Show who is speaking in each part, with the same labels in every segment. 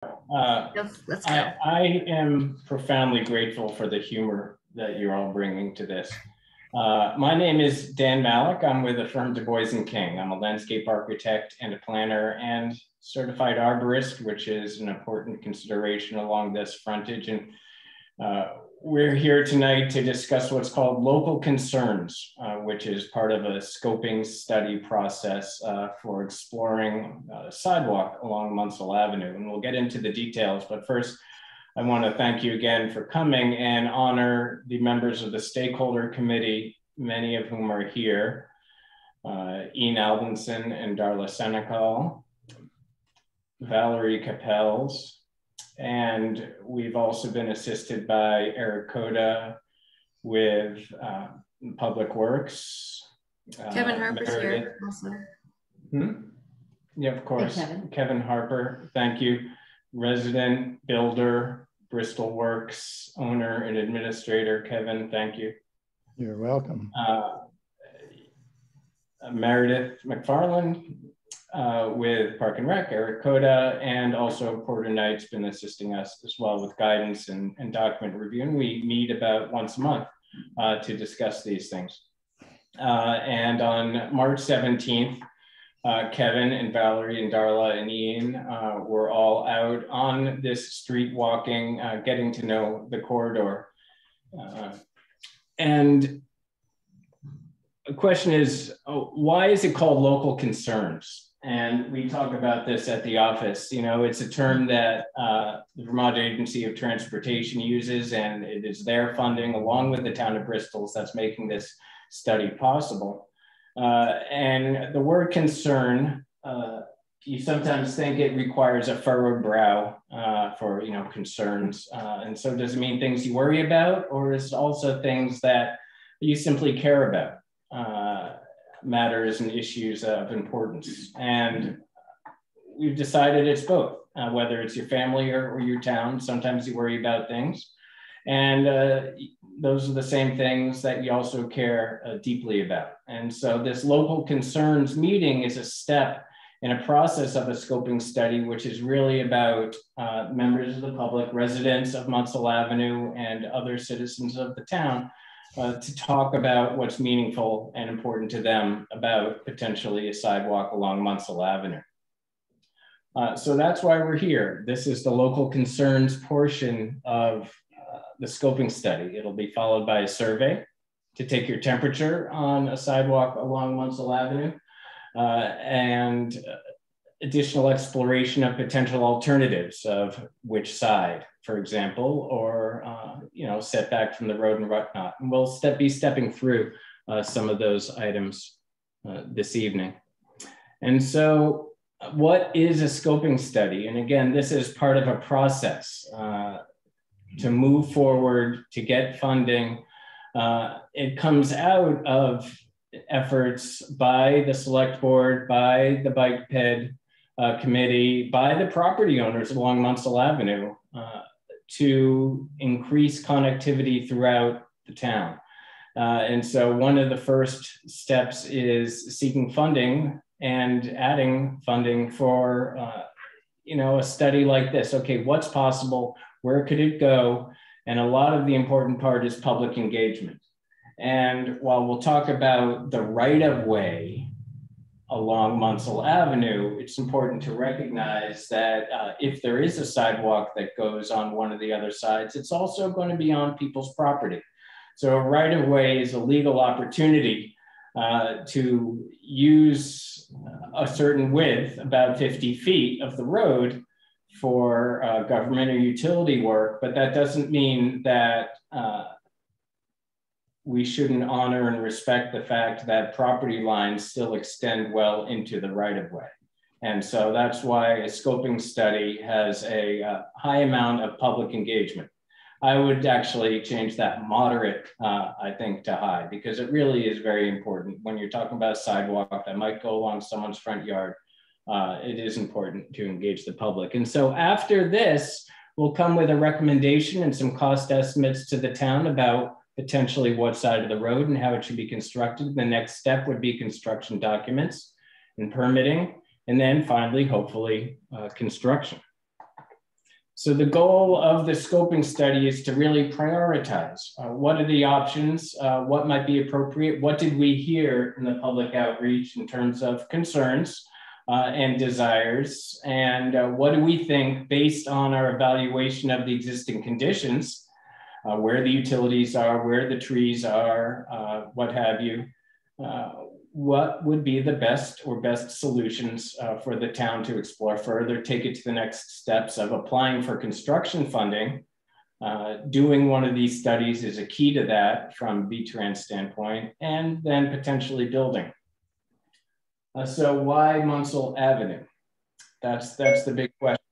Speaker 1: Let's go.
Speaker 2: I am profoundly grateful for the humor that you're all bringing to this. My name is Dan Malik. I'm with the firm Du Bois & King. I'm a landscape architect and a planner and certified arborist, which is an important consideration along this frontage. And we're here tonight to discuss what's called local concerns, which is part of a scoping study process for exploring sidewalk along Munsill Avenue. And we'll get into the details, but first, I want to thank you again for coming and honor the members of the stakeholder committee, many of whom are here, Ian Albinson and Darla Senecal, Valerie Capels, and we've also been assisted by Eric Coda with Public Works.
Speaker 1: Kevin Harper's here also.
Speaker 2: Yeah, of course. Hey, Kevin Harper, thank you. Resident builder, Bristol Works owner and administrator, Kevin, thank you.
Speaker 3: You're welcome.
Speaker 2: Meredith McFarland with Park and Rec, Eric Coda, and also Porter Knight's been assisting us as well with guidance and document review. And we meet about once a month to discuss these things. And on March 17th, Kevin and Valerie and Darla and Ian were all out on this street walking, getting to know the corridor. And the question is, why is it called local concerns? And we talk about this at the office. You know, it's a term that the Vermont Agency of Transportation uses, and it is their funding along with the town of Bristol's that's making this study possible. And the word concern, you sometimes think it requires a furrowed brow for, you know, concerns. And so does it mean things you worry about, or is it also things that you simply care about, matters and issues of importance? And we've decided it's both, whether it's your family or your town. Sometimes you worry about things, and those are the same things that you also care deeply about. And so this local concerns meeting is a step in a process of a scoping study, which is really about members of the public, residents of Munsill Avenue, and other citizens of the town to talk about what's meaningful and important to them about potentially a sidewalk along Munsill Avenue. So that's why we're here. This is the local concerns portion of the scoping study. It'll be followed by a survey to take your temperature on a sidewalk along Munsill Avenue, and additional exploration of potential alternatives of which side, for example, or you know, setback from the road and whatnot. And we'll be stepping through some of those items this evening. And so what is a scoping study? And again, this is part of a process to move forward, to get funding. It comes out of efforts by the select board, by the bike ped committee, by the property owners along Munsill Avenue to increase connectivity throughout the town. And so one of the first steps is seeking funding and adding funding for you know, a study like this. Okay, what's possible? Where could it go? And a lot of the important part is public engagement. And while we'll talk about the right of way along Munsill Avenue, it's important to recognize that if there is a sidewalk that goes on one of the other sides, it's also going to be on people's property. So a right of way is a legal opportunity to use a certain width, about 50 feet of the road, for government or utility work, but that doesn't mean that we shouldn't honor and respect the fact that property lines still extend well into the right-of-way. And so that's why a scoping study has a high amount of public engagement. I would actually change that moderate, I think, to high, because it really is very important. When you're talking about a sidewalk that might go along someone's front yard, it is important to engage the public. And so after this, we'll come with a recommendation and some cost estimates to the town about potentially what side of the road and how it should be constructed. The next step would be construction documents and permitting, and then finally, hopefully, construction. So the goal of the scoping study is to really prioritize. What are the options? What might be appropriate? What did we hear in the public outreach in terms of concerns and desires? And what do we think, based on our evaluation of the existing conditions, where the utilities are, where the trees are, what have you, what would be the best solutions for the town to explore further, take it to the next steps of applying for construction funding. Doing one of these studies is a key to that from V-Trans standpoint, and then potentially building. So why Munsill Avenue? That's the big question.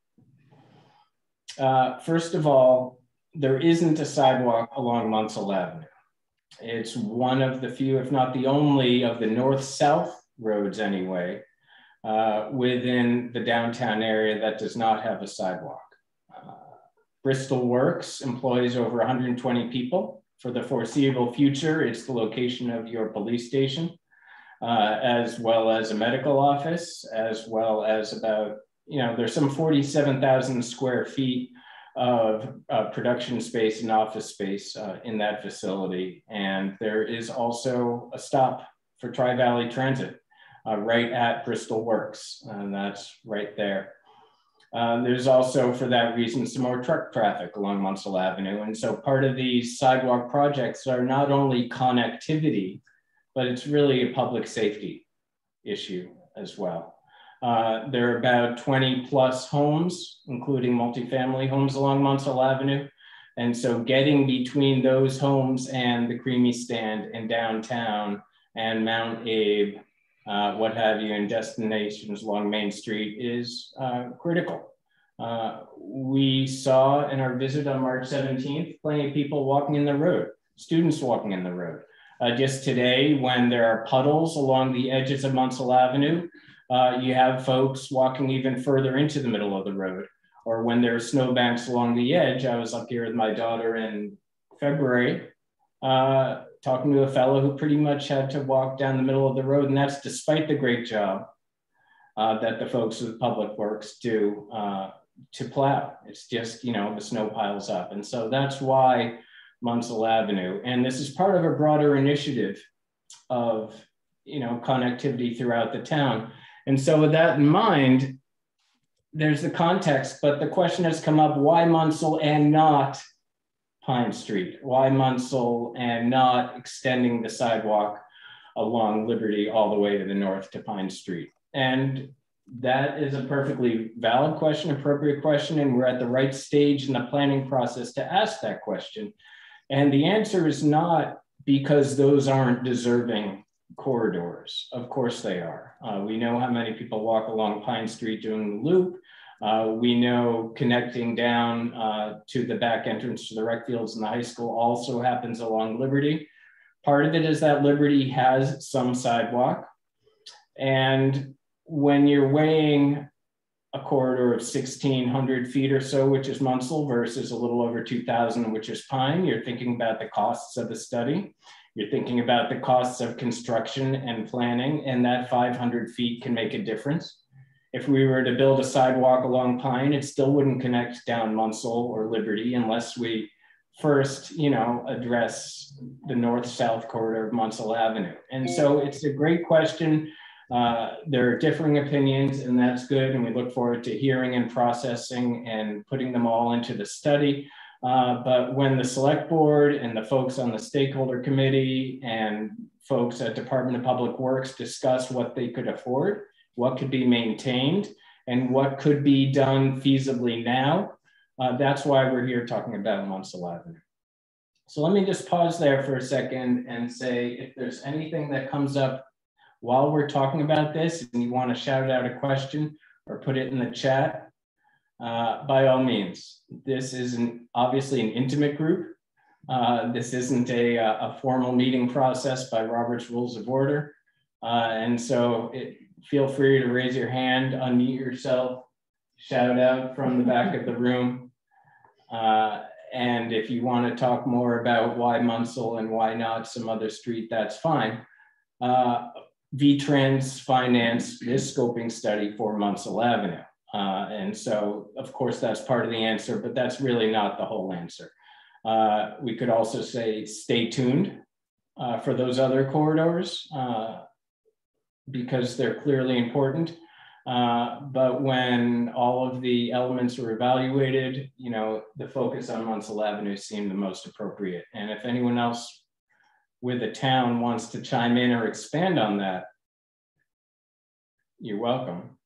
Speaker 2: First of all, there isn't a sidewalk along Munsill Avenue. It's one of the few, if not the only, of the north-south roads anyway, within the downtown area that does not have a sidewalk. Bristol Works employs over 120 people. For the foreseeable future, it's the location of your police station, as well as a medical office, as well as about, there's some 47,000 square feet of production space and office space in that facility. And there is also a stop for Tri-Valley Transit right at Bristol Works, and that's right there. There's also, for that reason, some more truck traffic along Munsill Avenue. And so part of these sidewalk projects are not only connectivity, but it's really a public safety issue as well. There are about 20 plus homes, including multifamily homes along Munsill Avenue. And so getting between those homes and the Creamy Stand and downtown and Mount Abe, what have you, and destinations along Main Street is critical. We saw in our visit on March 17th, plenty of people walking in the road, students walking in the road. Just today, when there are puddles along the edges of Munsill Avenue, you have folks walking even further into the middle of the road. Or when there are snowbanks along the edge, I was up here with my daughter in February, talking to a fellow who pretty much had to walk down the middle of the road. And that's despite the great job that the folks with Public Works do to plow. It's just, the snow piles up. And so that's why Munsill Avenue. And this is part of a broader initiative of, connectivity throughout the town. And so with that in mind, there's the context, but the question has come up, why Munsill and not Pine Street? Why Munsill and not extending the sidewalk along Liberty all the way to the north to Pine Street? And that is a perfectly valid question, appropriate question, and we're at the right stage in the planning process to ask that question. And the answer is not because those aren't deserving corridors. Of course they are. We know how many people walk along Pine Street doing the loop. We know connecting down to the back entrance to the rec fields in the high school also happens along Liberty. Part of it is that Liberty has some sidewalk. And when you're weighing a corridor of 1,600 feet or so, which is Munsill, versus a little over 2,000, which is Pine, you're thinking about the costs of the study. You're thinking about the costs of construction and planning, and that 500 feet can make a difference. If we were to build a sidewalk along Pine, it still wouldn't connect down Munsill or Liberty unless we first, address the north-south corridor of Munsill Avenue. And so it's a great question. There are differing opinions, and that's good. And we look forward to hearing and processing and putting them all into the study. But when the select board and the folks on the stakeholder committee and folks at Department of Public Works discuss what they could afford, what could be maintained, and what could be done feasibly now, that's why we're here talking about Munsill Avenue. So let me just pause there for a second and say, if there's anything that comes up while we're talking about this and you want to shout out a question or put it in the chat, by all means. This is obviously an intimate group. This isn't a formal meeting process by Robert's Rules of Order. And so feel free to raise your hand, unmute yourself, shout out from the back of the room. And if you want to talk more about why Munsill and why not some other street, that's fine. V-Trans financed this scoping study for Munsill Avenue. And so, of course, that's part of the answer, but that's really not the whole answer. We could also say stay tuned for those other corridors because they're clearly important. But when all of the elements were evaluated, you know, the focus on Munsill Avenue seemed the most appropriate. And if anyone else with the town wants to chime in or expand on that, you're welcome.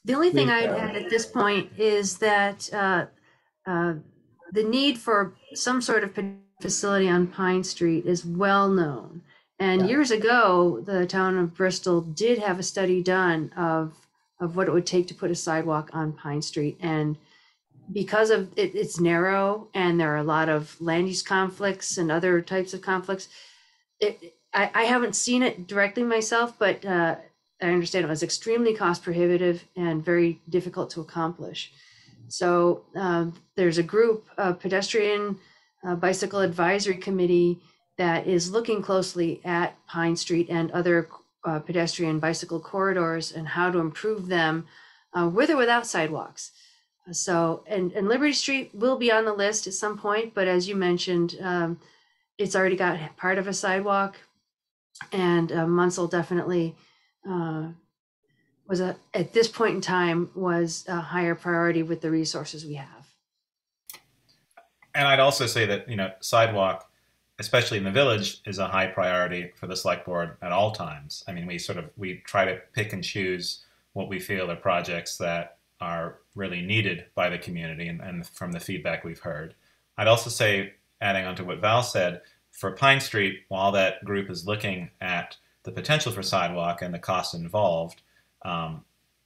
Speaker 1: The only thing I'd add at this point is that the need for some sort of facility on Pine Street is well known. And years ago, the town of Bristol did have a study done of what it would take to put a sidewalk on Pine Street. And because of it's narrow and there are a lot of land use conflicts and other types of conflicts, I haven't seen it directly myself, but I understand it was extremely cost prohibitive and very difficult to accomplish. So there's a group, a pedestrian bicycle advisory committee that is looking closely at Pine Street and other pedestrian bicycle corridors and how to improve them with or without sidewalks. So, and Liberty Street will be on the list at some point, but as you mentioned, it's already got part of a sidewalk, and Munsill definitely was at this point in time was a higher priority with the resources we have.
Speaker 3: And I'd also say that, you know, sidewalk, especially in the village, is a high priority for the select board at all times. I mean, we try to pick and choose what we feel are projects that are really needed by the community and from the feedback we've heard. I'd also say, adding on to what Val said, for Pine Street, while that group is looking at the potential for sidewalk and the costs involved,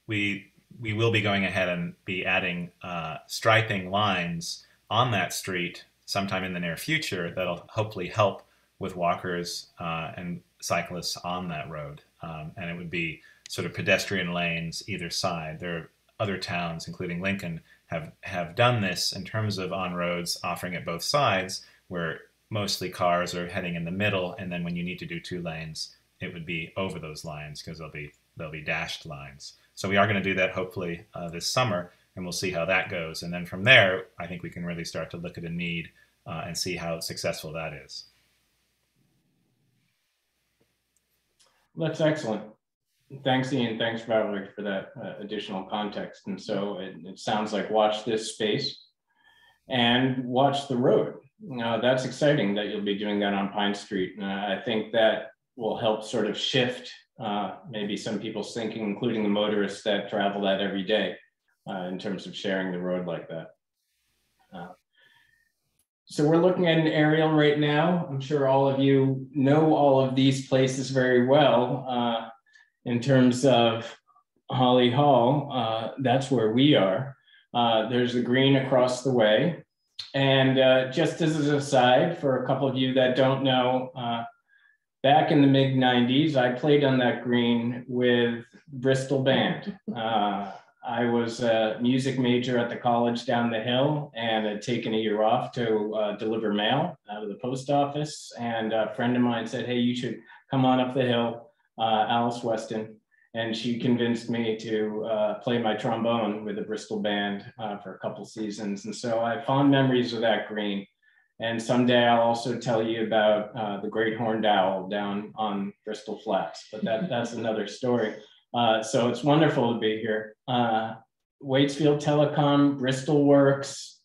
Speaker 3: we will be going ahead and be adding striping lines on that street sometime in the near future that'll hopefully help with walkers and cyclists on that road. And it would be sort of pedestrian lanes either side. There are other towns, including Lincoln, have done this in terms of on roads offering at both sides, where mostly cars are heading in the middle, and then when you need to do 2 lanes, it would be over those lines because they'll be dashed lines. So we are going to do that hopefully this summer, and we'll see how that goes. And then from there, I think we can really start to look at a need and see how successful that is.
Speaker 2: That's excellent. Thanks, Ian. Thanks, Valerie, for that additional context. And so it sounds like watch this space and watch the road. That's exciting that you'll be doing that on Pine Street. And I think that will help sort of shift maybe some people's thinking, including the motorists that travel that every day in terms of sharing the road like that. So we're looking at an aerial right now. I'm sure all of you know all of these places very well. In terms of Holly Hall, that's where we are. There's the green across the way. And just as an aside, for a couple of you that don't know, back in the mid-90s, I played on that green with Bristol Band. I was a music major at the college down the hill and had taken a year off to deliver mail out of the post office. And a friend of mine said, hey, you should come on up the hill, Alice Weston. And she convinced me to play my trombone with the Bristol Band for a couple seasons. And so I have fond memories of that green. And someday I'll also tell you about the great horned owl down on Bristol Flats, but that's another story. So it's wonderful to be here. Waitsfield Telecom, Bristol Works,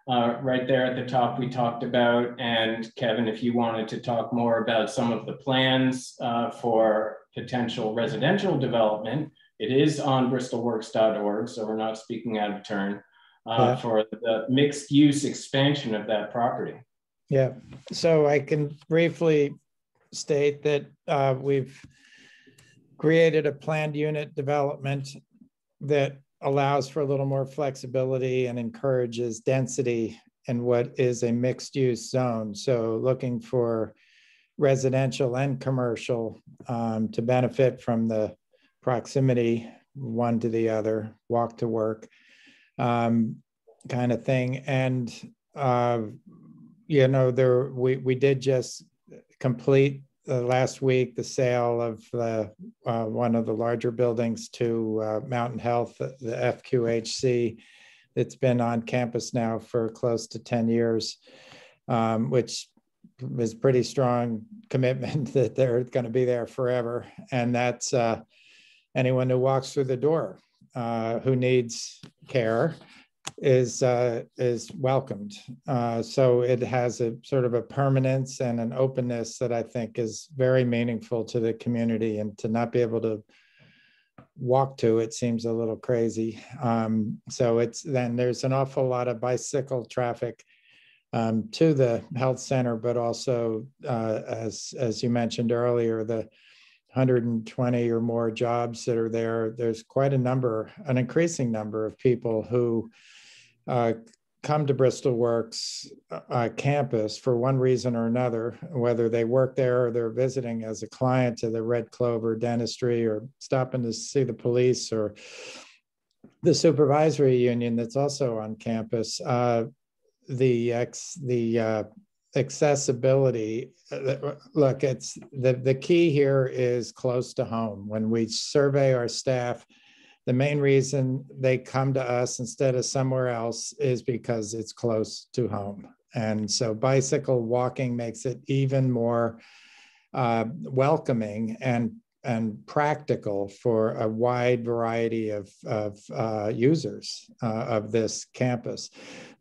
Speaker 2: right there at the top we talked about. And Kevin, if you wanted to talk more about some of the plans for potential residential development, it is on bristolworks.org, so we're not speaking out of turn, for the mixed use expansion of that property.
Speaker 4: Yeah, so I can briefly state that we've created a planned unit development that allows for a little more flexibility and encourages density in what is a mixed use zone. So looking for residential and commercial to benefit from the proximity one to the other, walk to work kind of thing. And you know, we did just complete last week the sale of one of the larger buildings to Mountain Health, the FQHC. It's been on campus now for close to 10 years, which is pretty strong commitment that they're going to be there forever. And that's anyone who walks through the door who needs care is welcomed. So it has a sort of a permanence and an openness that I think is very meaningful to the community, and to not be able to walk to it seems a little crazy. So then there's an awful lot of bicycle traffic to the health center, but also as you mentioned earlier, the 120 or more jobs that are there. There's quite an increasing number of people who come to Bristol Works campus for one reason or another, whether they work there or they're visiting as a client to the Red Clover Dentistry, or stopping to see the police or the supervisory union that's also on campus. The accessibility, look, it's the key here is close to home. When we survey our staff, the main reason they come to us instead of somewhere else is because it's close to home. And so bicycle walking makes it even more welcoming and practical for a wide variety of users of this campus.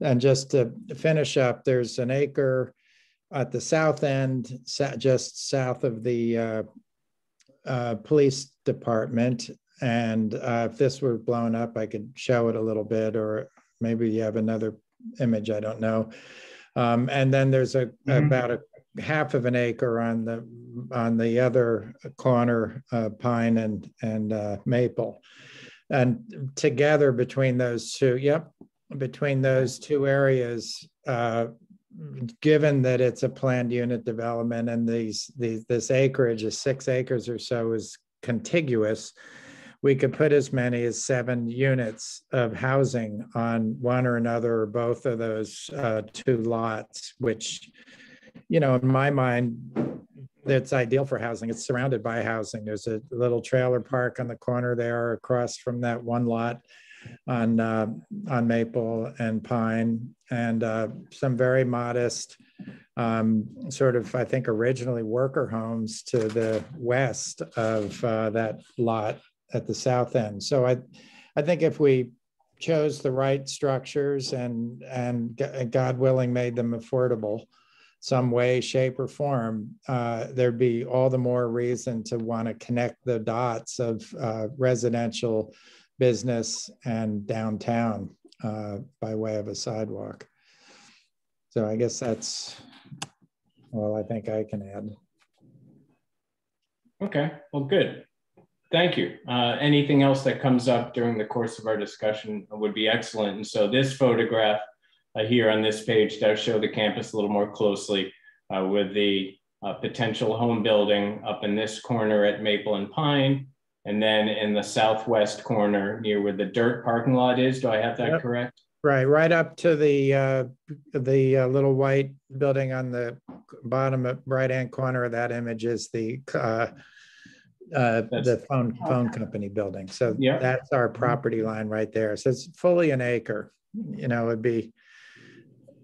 Speaker 4: And just to finish up, there's an acre at the south end, just south of the police department. And if this were blown up, I could show it a little bit, or maybe you have another image, I don't know. And then there's about a half of an acre on the other corner, Pine and Maple. And together between those two, between those two areas, given that it's a planned unit development and this acreage is 6 acres or so is contiguous, we could put as many as 7 units of housing on one or another or both of those 2 lots, which, in my mind, it's ideal for housing. It's surrounded by housing. There's a little trailer park on the corner there across from that one lot on Maple and Pine, and some very modest sort of, I think, originally worker homes to the west of that lot at the south end. So I think if we chose the right structures and God willing made them affordable some way, shape, or form, there'd be all the more reason to want to connect the dots of residential, business, and downtown by way of a sidewalk. So I guess that's all I think I can add.
Speaker 2: Okay, well, good. Thank you. Anything else that comes up during the course of our discussion would be excellent. And so this photograph here on this page does show the campus a little more closely with the potential home building up in this corner at Maple and Pine, and then in the southwest corner near where the dirt parking lot is. Do I have that correct?
Speaker 4: Right up to the little white building on the bottom right-hand corner of that image is the phone company building. So that's our property line right there. So it's fully an acre. It'd be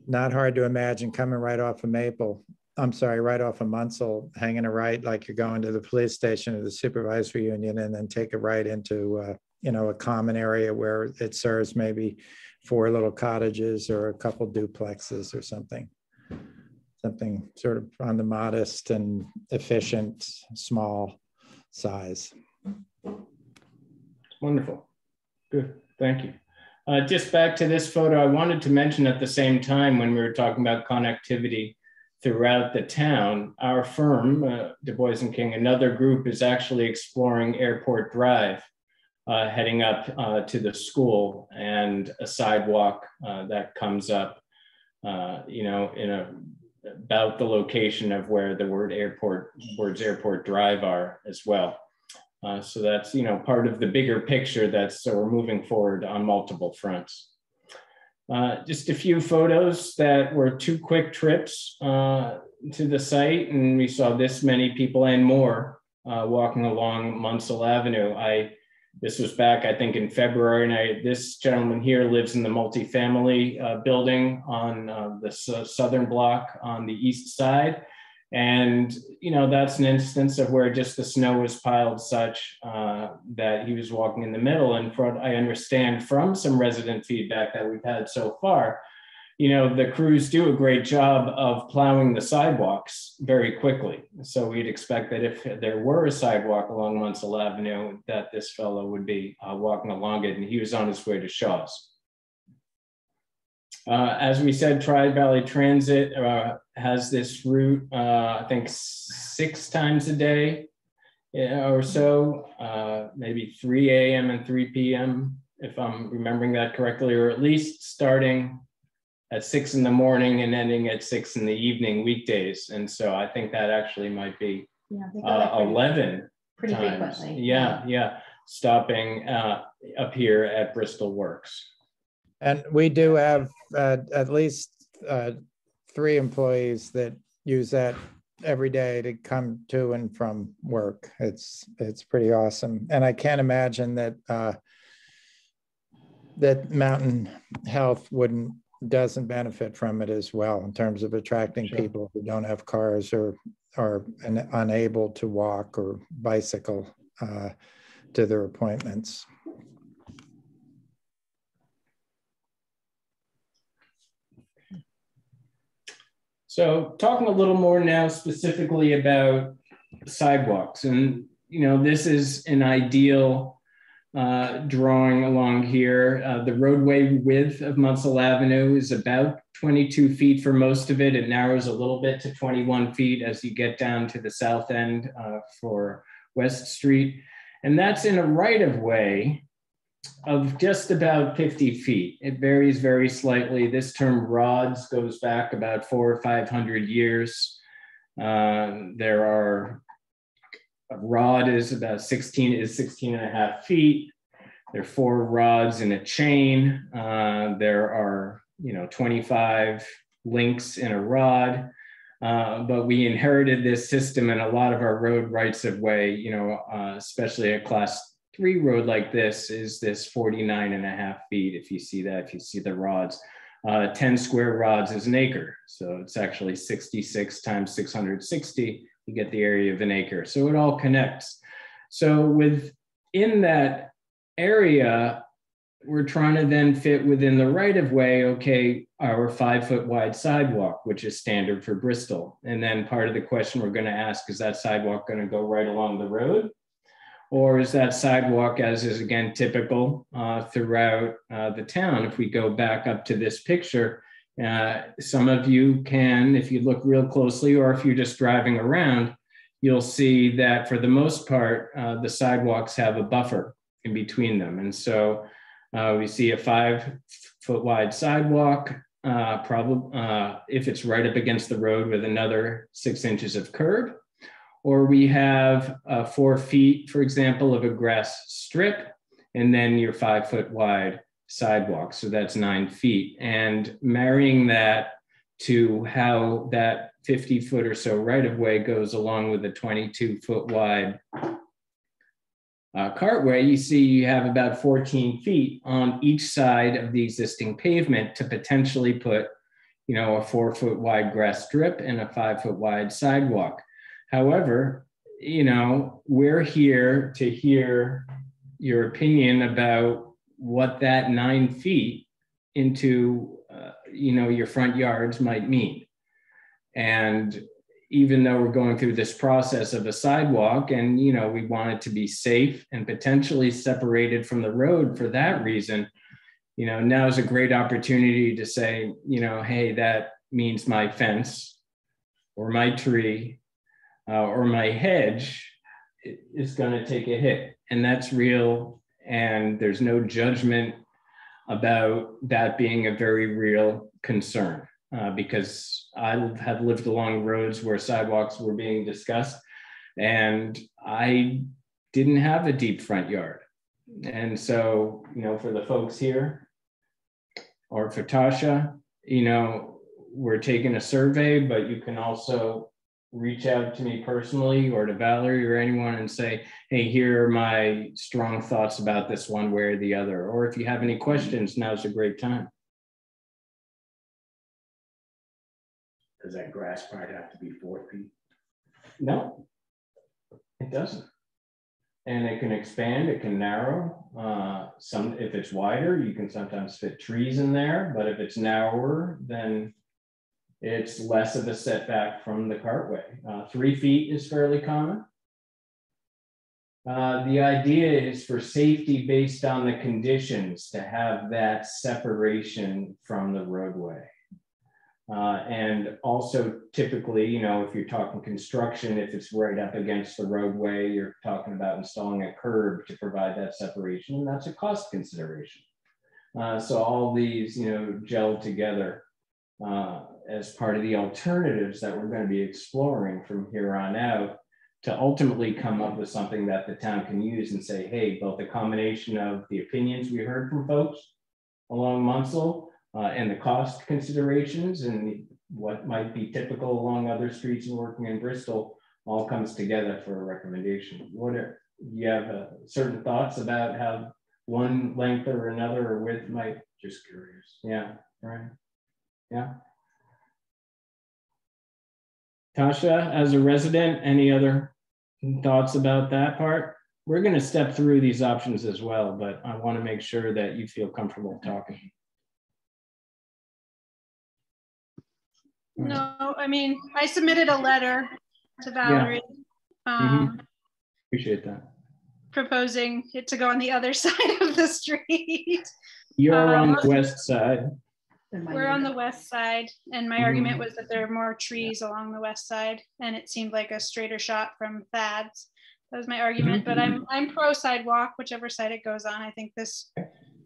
Speaker 4: not hard to imagine coming right off of right off of Munsill, hanging a right like you're going to the police station or the supervisory union, and then take a right into a common area where it serves maybe 4 little cottages or a couple duplexes or something sort of on the modest and efficient small size.
Speaker 2: Wonderful. Good. Thank you. Just back to this photo, I wanted to mention at the same time when we were talking about connectivity throughout the town, our firm, Du Bois & King, another group, is actually exploring Airport Drive, heading up to the school, and a sidewalk that comes up, about the location of where the words Airport Drive are as well. So that's, part of the bigger picture so we're moving forward on multiple fronts. Just a few photos that were 2 quick trips to the site, and we saw this many people and more walking along Munsill Avenue. This was back, I think, in February, and this gentleman here lives in the multifamily building on the southern block on the east side. And, you know, that's an instance of where just the snow was piled such that he was walking in the middle. And from, I understand from some resident feedback that we've had so far, you know, the crews do a great job of plowing the sidewalks very quickly. So we'd expect that if there were a sidewalk along Munsill Avenue, that this fellow would be walking along it, and he was on his way to Shaw's. As we said, Tri-Valley Transit has this route, I think 6 times a day or so, maybe 3 a.m. and 3 p.m., if I'm remembering that correctly, or at least starting at 6 in the morning and ending at 6 in the evening weekdays. And so I think that actually might be 11
Speaker 5: pretty
Speaker 2: times.
Speaker 5: frequently.
Speaker 2: Yeah, stopping up here at Bristol Works.
Speaker 4: And we do have at least 3 employees that use that every day to come to and from work. It's pretty awesome. And I can't imagine that that Mountain Health doesn't benefit from it as well in terms of attracting
Speaker 2: Sure.
Speaker 4: people who don't have cars or are unable to walk or bicycle to their appointments.
Speaker 2: So talking a little more now specifically about sidewalks, and you know, this is an ideal drawing along here. The roadway width of Munsill Avenue is about 22 feet for most of it. It narrows a little bit to 21 feet as you get down to the south end for West Street. And that's in a right of way of just about 50 feet. It varies very slightly. This term rods goes back about 400 or 500 years. There are, a rod is about 16 and a half feet. There are 4 rods in a chain. There are, 25 links in a rod. But we inherited this system, and a lot of our road rights of way, especially a class 3 road like this, is this 49 and a half feet. If you see that, if you see the rods, 10 square rods is an acre. So it's actually 66 times 660. You get the area of an acre. So it all connects. So within that area, we're trying to then fit within the right of way, okay, our 5-foot wide sidewalk, which is standard for Bristol. And then part of the question we're going to ask, is that sidewalk going to go right along the road? Or is that sidewalk, as is again typical throughout the town? If we go back up to this picture, some of you can, if you look real closely, or if you're just driving around, you'll see that for the most part, the sidewalks have a buffer in between them. And so we see a 5-foot wide sidewalk, if it's right up against the road with another 6 inches of curb. Or we have 4 feet, for example, of a grass strip, and then your 5-foot wide sidewalk. So that's 9 feet. And marrying that to how that 50-foot or so right of way goes along with a 22-foot wide cartway, you see you have about 14 feet on each side of the existing pavement to potentially put, a 4-foot wide grass strip and a 5-foot wide sidewalk. However, we're here to hear your opinion about what that 9 feet into, your front yards might mean. And even though we're going through this process of a sidewalk and, we want it to be safe and potentially separated from the road for that reason, now is a great opportunity to say, hey, that means my fence or my tree or my hedge is going to take a hit. And that's real. And there's no judgment about that being a very real concern, because I have lived along roads where sidewalks were being discussed, and I didn't have a deep front yard. And so, for the folks here, or for Tasha, we're taking a survey, but you can also reach out to me personally or to Valerie or anyone and say, hey, here are my strong thoughts about this one way or the other. Or if you have any questions, now's a great time.
Speaker 5: Does that grass part have to be 4 feet?
Speaker 2: No, it doesn't. And it can expand, it can narrow. If it's wider, you can sometimes fit trees in there, but if it's narrower, then it's less of a setback from the cartway. 3 feet is fairly common. The idea is for safety based on the conditions to have that separation from the roadway. And also typically, you know, if you're talking construction, if it's right up against the roadway, you're talking about installing a curb to provide that separation, and that's a cost consideration. So all these, you know, gel together as part of the alternatives that we're going to be exploring from here on out to ultimately come up with something that the town can use and say, hey, both the combination of the opinions we heard from folks along Munsill and the cost considerations and what might be typical along other streets and working in Bristol all comes together for a recommendation. Do you have certain thoughts about how one length or another or width might?
Speaker 5: Just curious.
Speaker 2: Yeah, right. Yeah. Tasha, as a resident, any other thoughts about that part? We're going to step through these options as well, but I want to make sure that you feel comfortable talking.
Speaker 6: No, I mean, I submitted a letter to Valerie
Speaker 2: Appreciate that.
Speaker 6: proposing it to go on the other side of the street.
Speaker 2: You're on the west side.
Speaker 6: We're on the west side, and my argument was that there are more trees along the west side, and it seemed like a straighter shot from Thad's. That was my argument, but I'm pro sidewalk, whichever side it goes on. I think this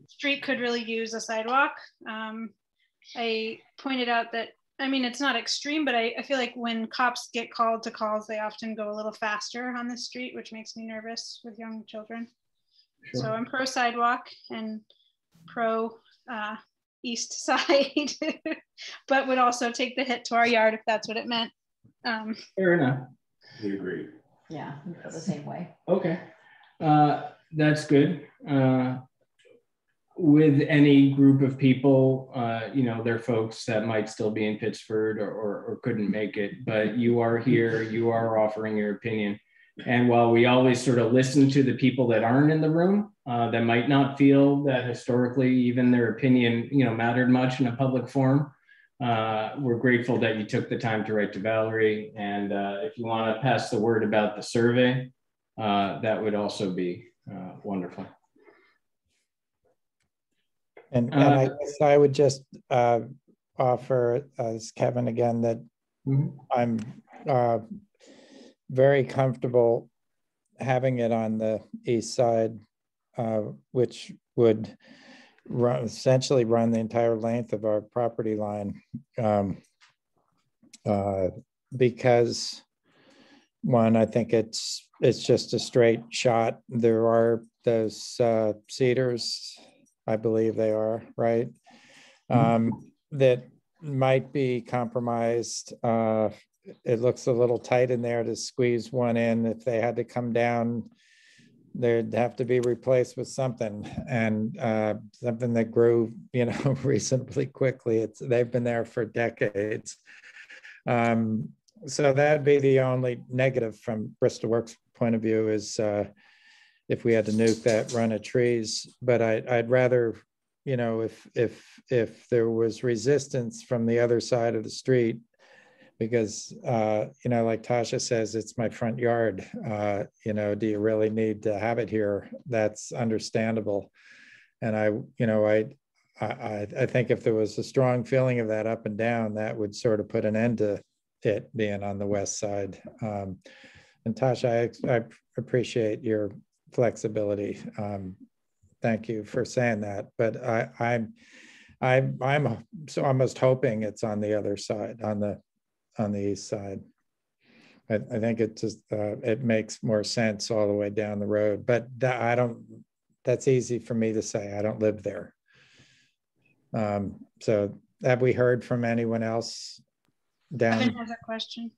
Speaker 6: street could really use a sidewalk. I pointed out that, I mean, it's not extreme, but I feel like when cops get called to calls, they often go a little faster on the street, which makes me nervous with young children. Sure. So I'm pro sidewalk and pro east side, but would also take the hit to our yard if that's what it meant.
Speaker 2: Fair enough.
Speaker 5: We agree.
Speaker 7: Yeah, we feel the same way.
Speaker 2: Okay, that's good. With any group of people, you know, there are folks that might still be in Pittsford or couldn't make it, but you are here, you are offering your opinion. And while we always sort of listen to the people that aren't in the room, that might not feel that historically even their opinion, you know, mattered much in a public forum, we're grateful that you took the time to write to Valerie. And if you want to pass the word about the survey, that would also be wonderful.
Speaker 4: And I guess I would just offer, as Kevin again, that I'm very comfortable having it on the east side, which would essentially run the entire length of our property line, because one, I think it's just a straight shot. There are those cedars, I believe they are, right? That might be compromised. It looks a little tight in there to squeeze one in. If they had to come down, they'd have to be replaced with something, and something that grew, you know, reasonably quickly. They've been there for decades. So that'd be the only negative from Bristol Works' point of view, is if we had to nuke that run of trees. But I'd rather, you know, if there was resistance from the other side of the street, because, you know, like Tasha says, it's my front yard. You know, do you really need to have it here? That's understandable. And I think if there was a strong feeling of that up and down, that would sort of put an end to it being on the west side. And Tasha, I appreciate your flexibility. Thank you for saying that. But I'm so almost hoping it's on the other side, on the east side. I think it just it makes more sense all the way down the road. But that's easy for me to say. I don't live there. So Have we heard from anyone else
Speaker 6: Kevin
Speaker 4: down?
Speaker 6: has a question.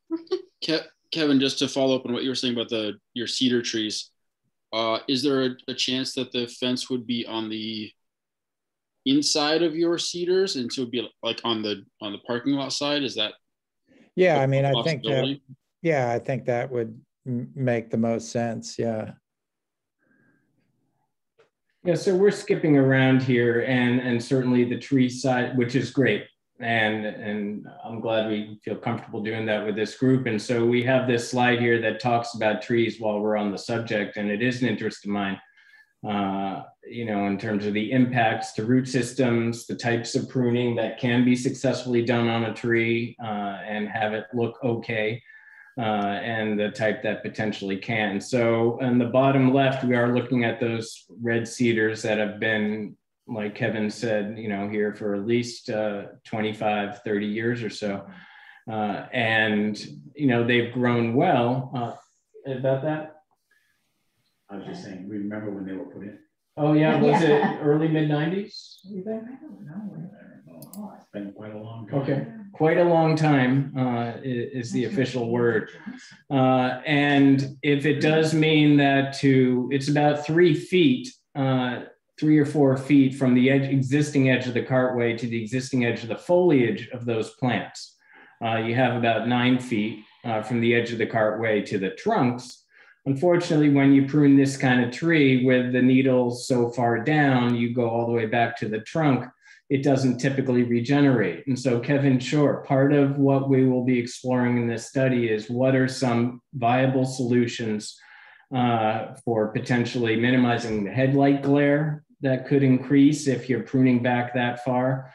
Speaker 8: Kevin, just to follow up on what you were saying about your cedar trees, is there a chance that the fence would be on the inside of your cedars, and so it'd be like on the parking lot side? Is that?
Speaker 4: Yeah, I mean, I think
Speaker 8: possibility?
Speaker 4: yeah, I think that would make the most sense. Yeah.
Speaker 2: Yeah, so we're skipping around here, and certainly the tree side, which is great. And I'm glad we feel comfortable doing that with this group. And so we have this slide here that talks about trees while we're on the subject, and it is an interest of mine, you know, in terms of the impacts to root systems, the types of pruning that can be successfully done on a tree and have it look okay, and the type that potentially can. So on the bottom left, we are looking at those red cedars that have been, like Kevin said, you know, here for at least 25, 30 years or so. And, you know, they've grown well. About that?
Speaker 5: I was just saying, remember when they were put in?
Speaker 2: Oh yeah, was it early mid 90s, you think?
Speaker 5: I don't know. It's been quite a long time.
Speaker 2: Okay, quite a long time is the official word. And if it does mean that it's about 3 feet, 3 or 4 feet from the existing edge of the cartway to the existing edge of the foliage of those plants. You have about 9 feet from the edge of the cartway to the trunks. Unfortunately, when you prune this kind of tree with the needles so far down, you go all the way back to the trunk, it doesn't typically regenerate. And so, Kevin, sure, part of what we will be exploring in this study is what are some viable solutions for potentially minimizing the headlight glare that could increase if you're pruning back that far,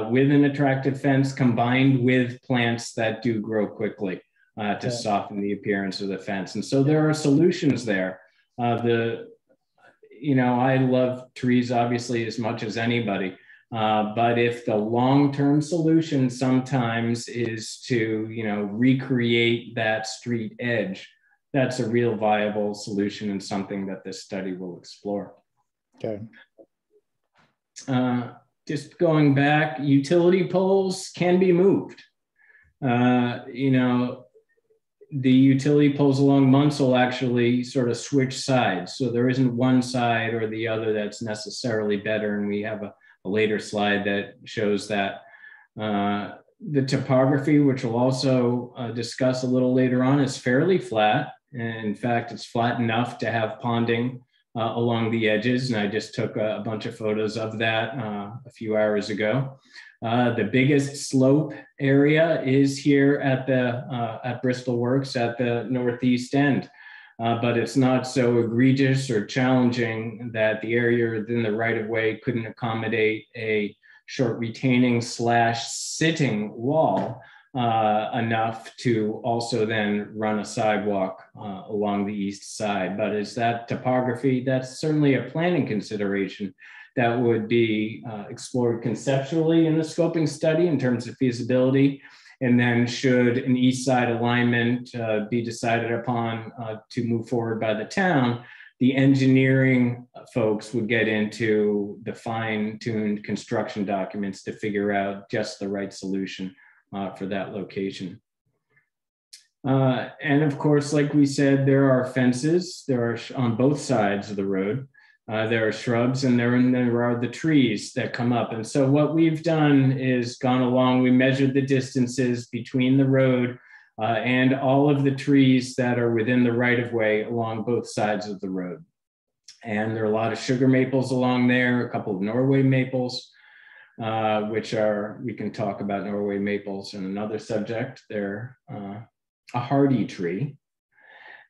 Speaker 2: with an attractive fence combined with plants that do grow quickly to soften the appearance of the fence. And so there are solutions there. You know, I love trees obviously as much as anybody, but if the long-term solution sometimes is to, you know, recreate that street edge, that's a real viable solution and something that this study will explore.
Speaker 4: Okay.
Speaker 2: Just going back, utility poles can be moved. You know, the utility poles along Munsill actually sort of switch sides. So there isn't one side or the other that's necessarily better. And we have a later slide that shows that. The topography, which we'll also discuss a little later on, is fairly flat. And in fact, it's flat enough to have ponding along the edges. And I just took a bunch of photos of that a few hours ago. The biggest slope area is here at Bristol Works at the northeast end, but it's not so egregious or challenging that the area within the right of way couldn't accommodate a short retaining / sitting wall enough to also then run a sidewalk along the east side. But is that topography? That's certainly a planning consideration that would be explored conceptually in the scoping study in terms of feasibility. And then should an east side alignment be decided upon to move forward by the town, the engineering folks would get into the fine-tuned construction documents to figure out just the right solution for that location. And of course, like we said, there are fences. There are on both sides of the road. There are shrubs, and there are the trees that come up. And so what we've done is gone along, we measured the distances between the road and all of the trees that are within the right of way along both sides of the road. And there are a lot of sugar maples along there, a couple of Norway maples, which are, we can talk about Norway maples in another subject. They're a hardy tree.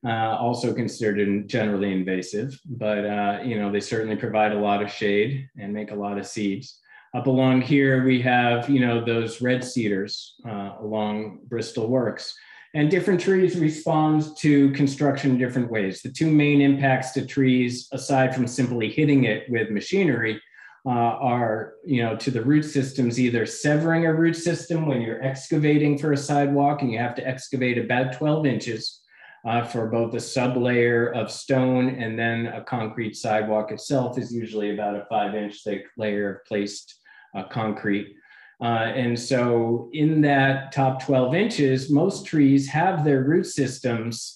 Speaker 2: Also considered generally invasive, but you know, they certainly provide a lot of shade and make a lot of seeds. Up along here, we have, you know, those red cedars along Bristol Works, and different trees respond to construction in different ways. The two main impacts to trees, aside from simply hitting it with machinery, are, you know, to the root systems, either severing a root system when you're excavating for a sidewalk, and you have to excavate about 12 inches for both a sublayer of stone, and then a concrete sidewalk itself is usually about a 5-inch thick layer of placed concrete. And so in that top 12 inches, most trees have their root systems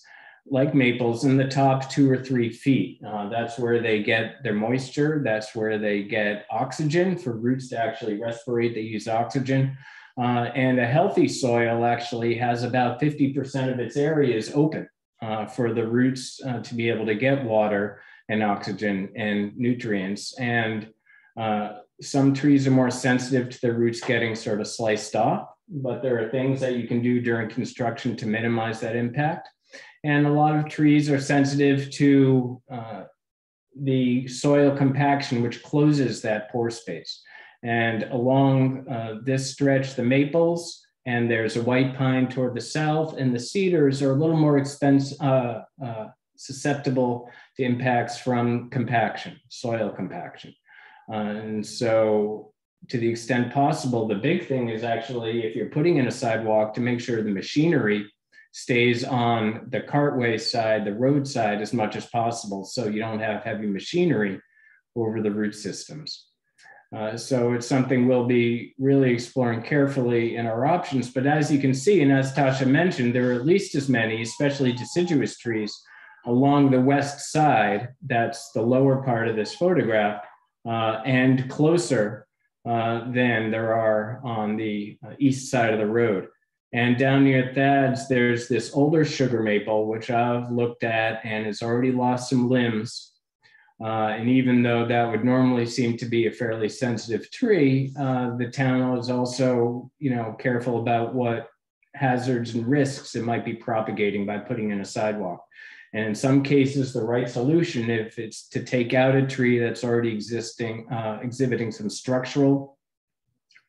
Speaker 2: like maples in the top 2 or 3 feet. That's where they get their moisture. That's where they get oxygen for roots to actually respirate. They use oxygen. And a healthy soil actually has about 50% of its area is open for the roots to be able to get water and oxygen and nutrients. And some trees are more sensitive to their roots getting sort of sliced off, but there are things that you can do during construction to minimize that impact. And a lot of trees are sensitive to the soil compaction, which closes that pore space. And along this stretch, the maples, and there's a white pine toward the south, and the cedars are a little more susceptible to impacts from compaction, soil compaction. And so to the extent possible, the big thing is actually, if you're putting in a sidewalk, to make sure the machinery stays on the cartway side, the road side, as much as possible, so you don't have heavy machinery over the root systems. So it's something we'll be really exploring carefully in our options. But as you can see, and as Tasha mentioned, there are at least as many, especially deciduous trees, along the west side, that's the lower part of this photograph, and closer than there are on the east side of the road. And down near Thad's, there's this older sugar maple, which I've looked at and has already lost some limbs. And even though that would normally seem to be a fairly sensitive tree, the town is also, careful about what hazards and risks it might be propagating by putting in a sidewalk. And in some cases, the right solution, if it's to take out a tree that's already exhibiting some structural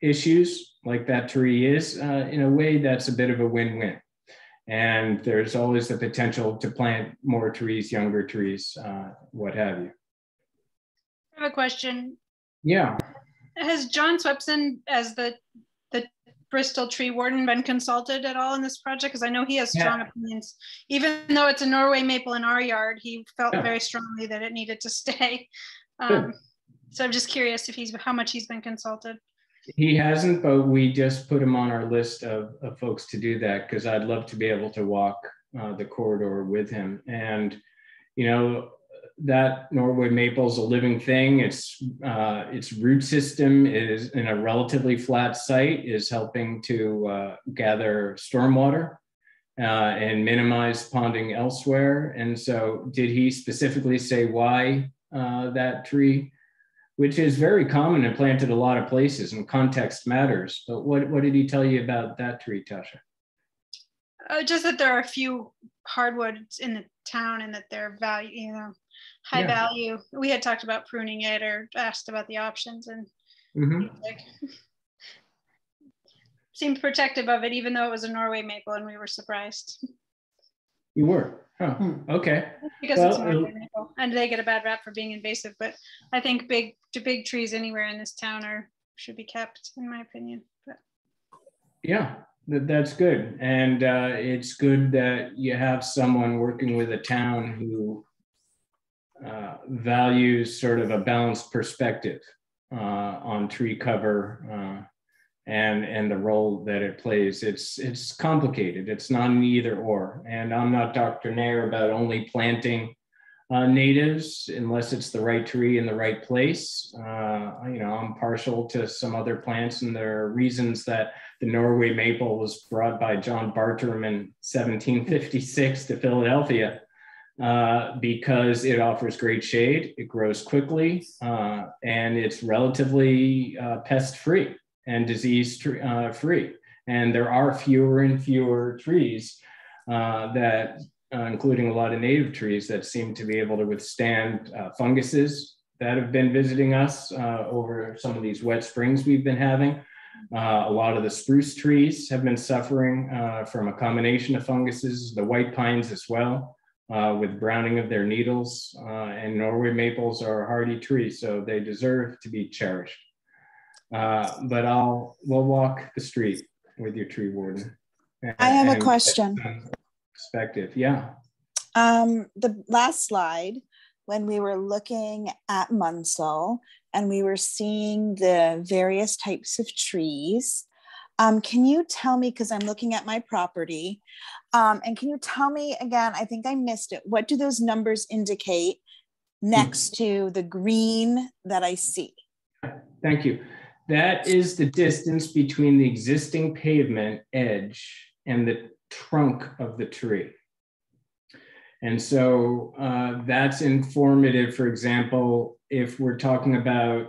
Speaker 2: issues, like that tree is, in a way that's a bit of a win-win. And there's always the potential to plant more trees, younger trees, what have you.
Speaker 6: I have a question.
Speaker 2: Yeah.
Speaker 6: Has John Swepson, as the Bristol tree warden, been consulted at all in this project? Because I know he has strong opinions. Even though it's a Norway maple in our yard, he felt very strongly that it needed to stay. So I'm just curious if how much he's been consulted.
Speaker 2: He hasn't, but we just put him on our list of folks to do that, because I'd love to be able to walk the corridor with him. And, that Norway maple is a living thing. Its root system is in a relatively flat site, is helping to gather stormwater and minimize ponding elsewhere. And so did he specifically say why that tree, which is very common and planted a lot of places, and context matters. But what did he tell you about that tree, Tasha?
Speaker 6: Just that there are a few hardwoods in the town and that they're high value. We had talked about pruning it or asked about the options, and seemed protective of it, even though it was a Norway maple, and we were surprised.
Speaker 2: You were? Oh, okay.
Speaker 6: Because it's a Norway maple, and they get a bad rap for being invasive, but I think big trees anywhere in this town should be kept, in my opinion. But. Yeah,
Speaker 2: that's good. And it's good that you have someone working with a town who values sort of a balanced perspective on tree cover and the role that it plays. It's complicated. It's not an either or. And I'm not Dr. Nair about only planting natives unless it's the right tree in the right place. I'm partial to some other plants, and there are reasons that the Norway maple was brought by John Bartram in 1756 to Philadelphia. Because it offers great shade, it grows quickly, and it's relatively pest-free and disease-free. And there are fewer and fewer trees that, including a lot of native trees, that seem to be able to withstand funguses that have been visiting us over some of these wet springs we've been having. A lot of the spruce trees have been suffering from a combination of funguses, the white pines as well. With browning of their needles, and Norway maples are a hardy tree, so they deserve to be cherished. But we'll walk the street with your tree warden.
Speaker 9: I have a question.
Speaker 2: Perspective, yeah.
Speaker 9: The last slide, when we were looking at Munsill, and we were seeing the various types of trees. Can you tell me, because I'm looking at my property, and can you tell me again, I think I missed it, what do those numbers indicate next to the green that I see?
Speaker 2: Thank you. That is the distance between the existing pavement edge and the trunk of the tree. And so that's informative. For example, if we're talking about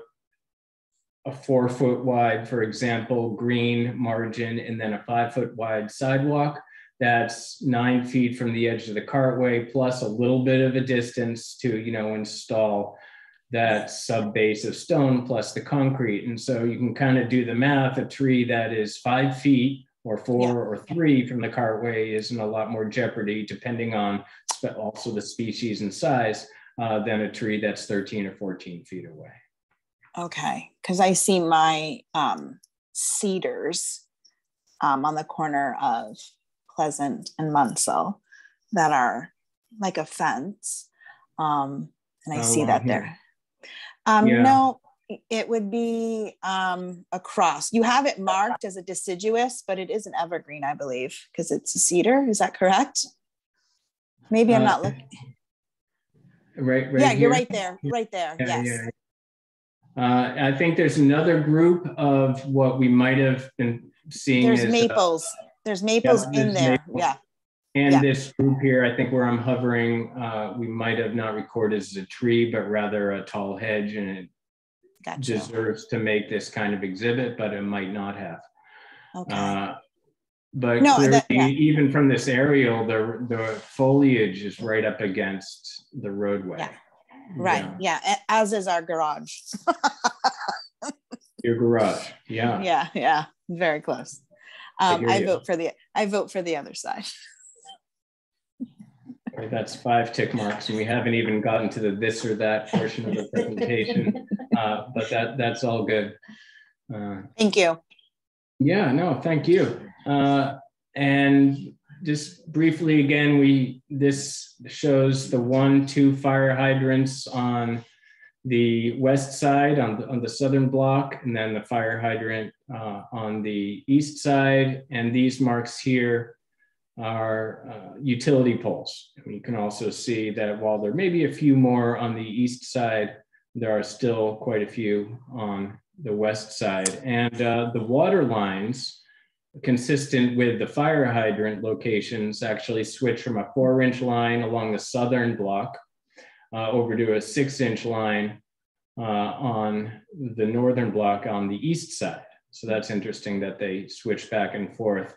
Speaker 2: a 4 foot wide, for example, green margin, and then a 5 foot wide sidewalk, that's 9 feet from the edge of the cartway, plus a little bit of a distance to, install that sub base of stone plus the concrete. And so you can kind of do the math. A tree that is 5 feet or 4 or 3 from the cartway is in a lot more jeopardy, depending on also the species and size, than a tree that's 13 or 14 feet away.
Speaker 9: Okay, because I see my cedars on the corner of Pleasant and Munsill that are like a fence. And I see that there. No, it would be across. You have it marked as a deciduous, but it is an evergreen, I believe, because it's a cedar. Is that correct? Maybe I'm not looking.
Speaker 2: Right
Speaker 9: yeah,
Speaker 2: here.
Speaker 9: You're right there. Right there.
Speaker 2: Yeah,
Speaker 9: yes.
Speaker 2: yeah. I think there's another group of what we might have been seeing.
Speaker 9: There's maples. There's maples in there. Maples. Yeah.
Speaker 2: And this group here, I think where I'm hovering, we might have not recorded as a tree, but rather a tall hedge, and it deserves to make this kind of exhibit, but it might not have.
Speaker 9: Okay.
Speaker 2: But no, clearly, even from this aerial, the foliage is right up against the roadway.
Speaker 9: Yeah. Right. Yeah. As is our garage.
Speaker 2: Your garage. Yeah.
Speaker 9: Yeah. Yeah. Very close. I vote for the other side.
Speaker 2: Okay, that's 5 tick marks, and we haven't even gotten to the this or that portion of the presentation. But that's all good.
Speaker 9: Thank you.
Speaker 2: Yeah. No. Thank you. And just briefly again, this shows the 1-2 fire hydrants on the west side on the southern block, and then the fire hydrant on the east side. And these marks here are utility poles. And you can also see that while there may be a few more on the east side, there are still quite a few on the west side. And the water lines, consistent with the fire hydrant locations, actually switch from a 4-inch line along the southern block over to a 6-inch line on the northern block on the east side. So that's interesting that they switch back and forth.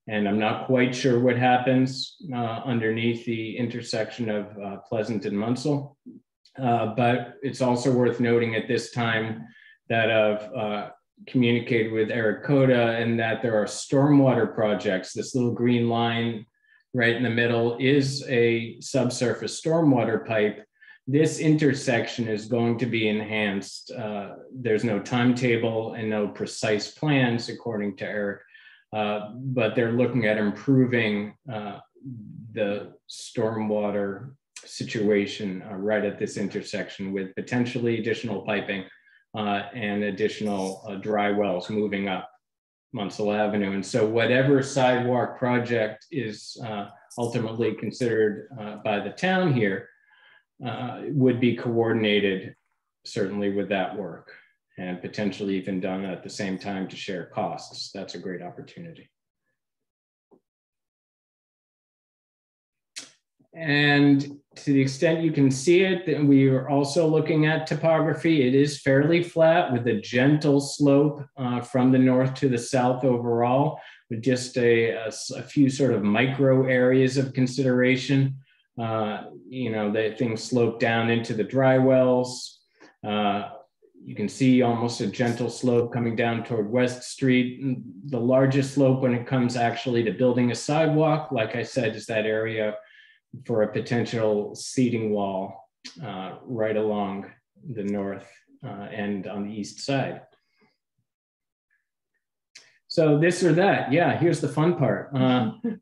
Speaker 2: And I'm not quite sure what happens underneath the intersection of Pleasant and Munsill. But it's also worth noting at this time that I've communicated with Eric Coda, and that there are stormwater projects. This little green line right in the middle is a subsurface stormwater pipe. This intersection is going to be enhanced. There's no timetable and no precise plans, according to Eric, but they're looking at improving the stormwater situation right at this intersection, with potentially additional piping and additional dry wells moving up Munsill Avenue. And so whatever sidewalk project is ultimately considered by the town here would be coordinated certainly with that work, and potentially even done at the same time to share costs. That's a great opportunity. And to the extent you can see it, we are also looking at topography. It is fairly flat with a gentle slope from the north to the south overall, with just a few sort of micro areas of consideration. The things slope down into the dry wells. You can see almost a gentle slope coming down toward West Street. The largest slope when it comes actually to building a sidewalk, like I said, is that area for a potential seating wall right along the north end on the east side. So this or that, yeah, here's the fun part.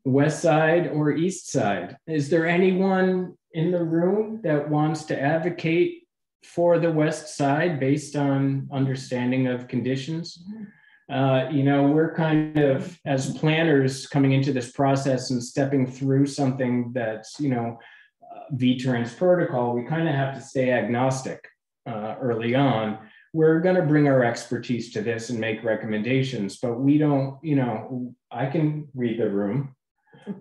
Speaker 2: West side or east side? Is there anyone in the room that wants to advocate for the west side based on understanding of conditions. You know, we're kind of, as planners coming into this process and stepping through something that's, you know, V-Trans protocol, we kind of have to stay agnostic early on. We're going to bring our expertise to this and make recommendations, but we don't, you know, I can read the room.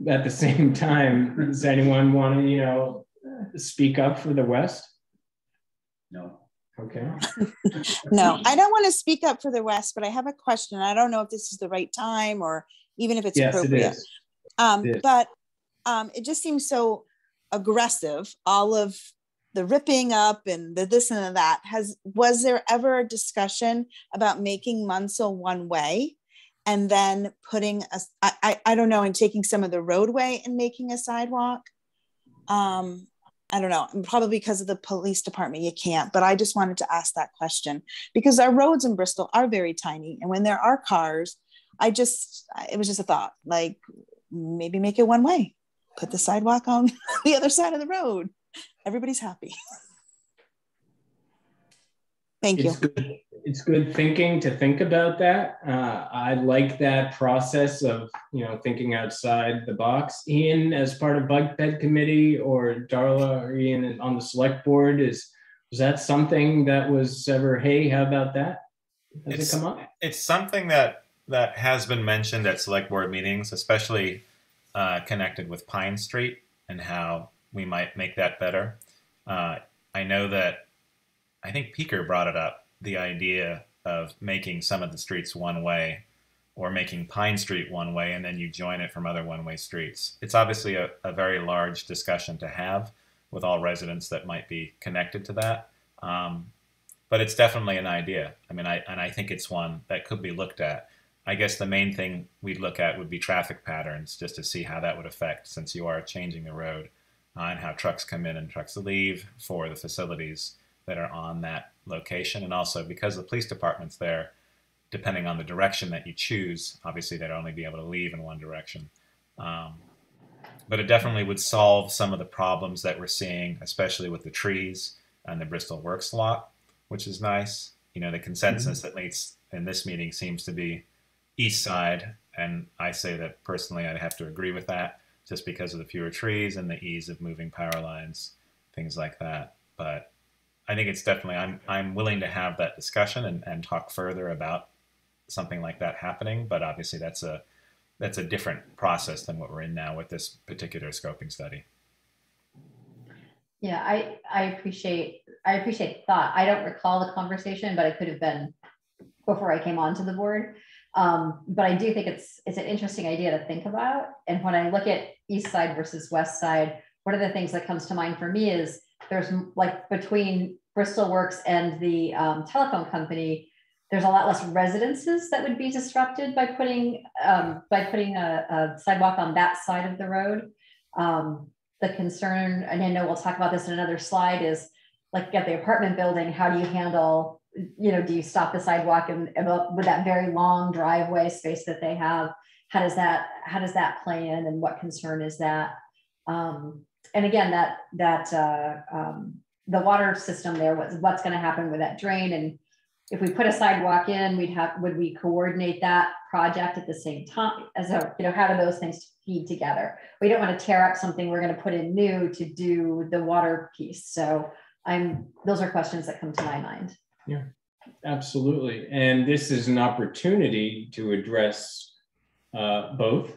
Speaker 2: At the same time, does anyone want to, you know, speak up for the West?
Speaker 5: No.
Speaker 2: Okay.
Speaker 9: No, I don't want to speak up for the West, but I have a question. I don't know if this is the right time or even if it's appropriate.
Speaker 2: It is.
Speaker 9: But it just seems so aggressive, all of the ripping up and the this and the that. Was there ever a discussion about making Munsill one way and then putting I don't know, and taking some of the roadway and making a sidewalk? I don't know, probably because of the police department, you can't, but I just wanted to ask that question because our roads in Bristol are very tiny. And when there are cars, it was just a thought, like maybe make it one way, put the sidewalk on the other side of the road. Everybody's happy. Thank you.
Speaker 2: It's good thinking to think about that. I like that process of, you know, thinking outside the box. Ian, as part of Bike Bed Committee, or Darla or Ian on the select board, was that something that was ever, hey, how about that? Has it come up?
Speaker 3: It's something that has been mentioned at select board meetings, especially connected with Pine Street and how we might make that better. I know that, I think Peaker brought it up, the idea of making some of the streets one way or making Pine Street one way and then you join it from other one-way streets. It's obviously a very large discussion to have with all residents that might be connected to that. But it's definitely an idea. I mean, I think it's one that could be looked at. I guess the main thing we'd look at would be traffic patterns, just to see how that would affect, since you are changing the road, and how trucks come in and trucks leave for the facilities that are on that location. And also because the police department's there, depending on the direction that you choose, obviously they'd only be able to leave in one direction. But it definitely would solve some of the problems that we're seeing, especially with the trees and the Bristol Works lot, which is nice. You know, the consensus at least in this meeting seems to be east side. And I say that personally, I'd have to agree with that just because of the fewer trees and the ease of moving power lines, things like that. But I think it's definitely, I'm willing to have that discussion and talk further about something like that happening. But obviously that's a different process than what we're in now with this particular scoping study.
Speaker 7: Yeah, I appreciate the thought. I don't recall the conversation, but it could have been before I came onto the board. But I do think it's an interesting idea to think about. And when I look at east side versus west side, one of the things that comes to mind for me is there's, like, between Bristol Works and the telephone company, there's a lot less residences that would be disrupted by putting a sidewalk on that side of the road. The concern, and I know we'll talk about this in another slide, is like at the apartment building, how do you handle, you know, do you stop the sidewalk and with that very long driveway space that they have? How does that play in, and what concern is that? And again, the water system there, what's going to happen with that drain? And if we put a sidewalk in, would we coordinate that project at the same time? How do those things feed together? We don't want to tear up something we're going to put in new to do the water piece. So those are questions that come to my mind.
Speaker 2: Yeah, absolutely. And this is an opportunity to address both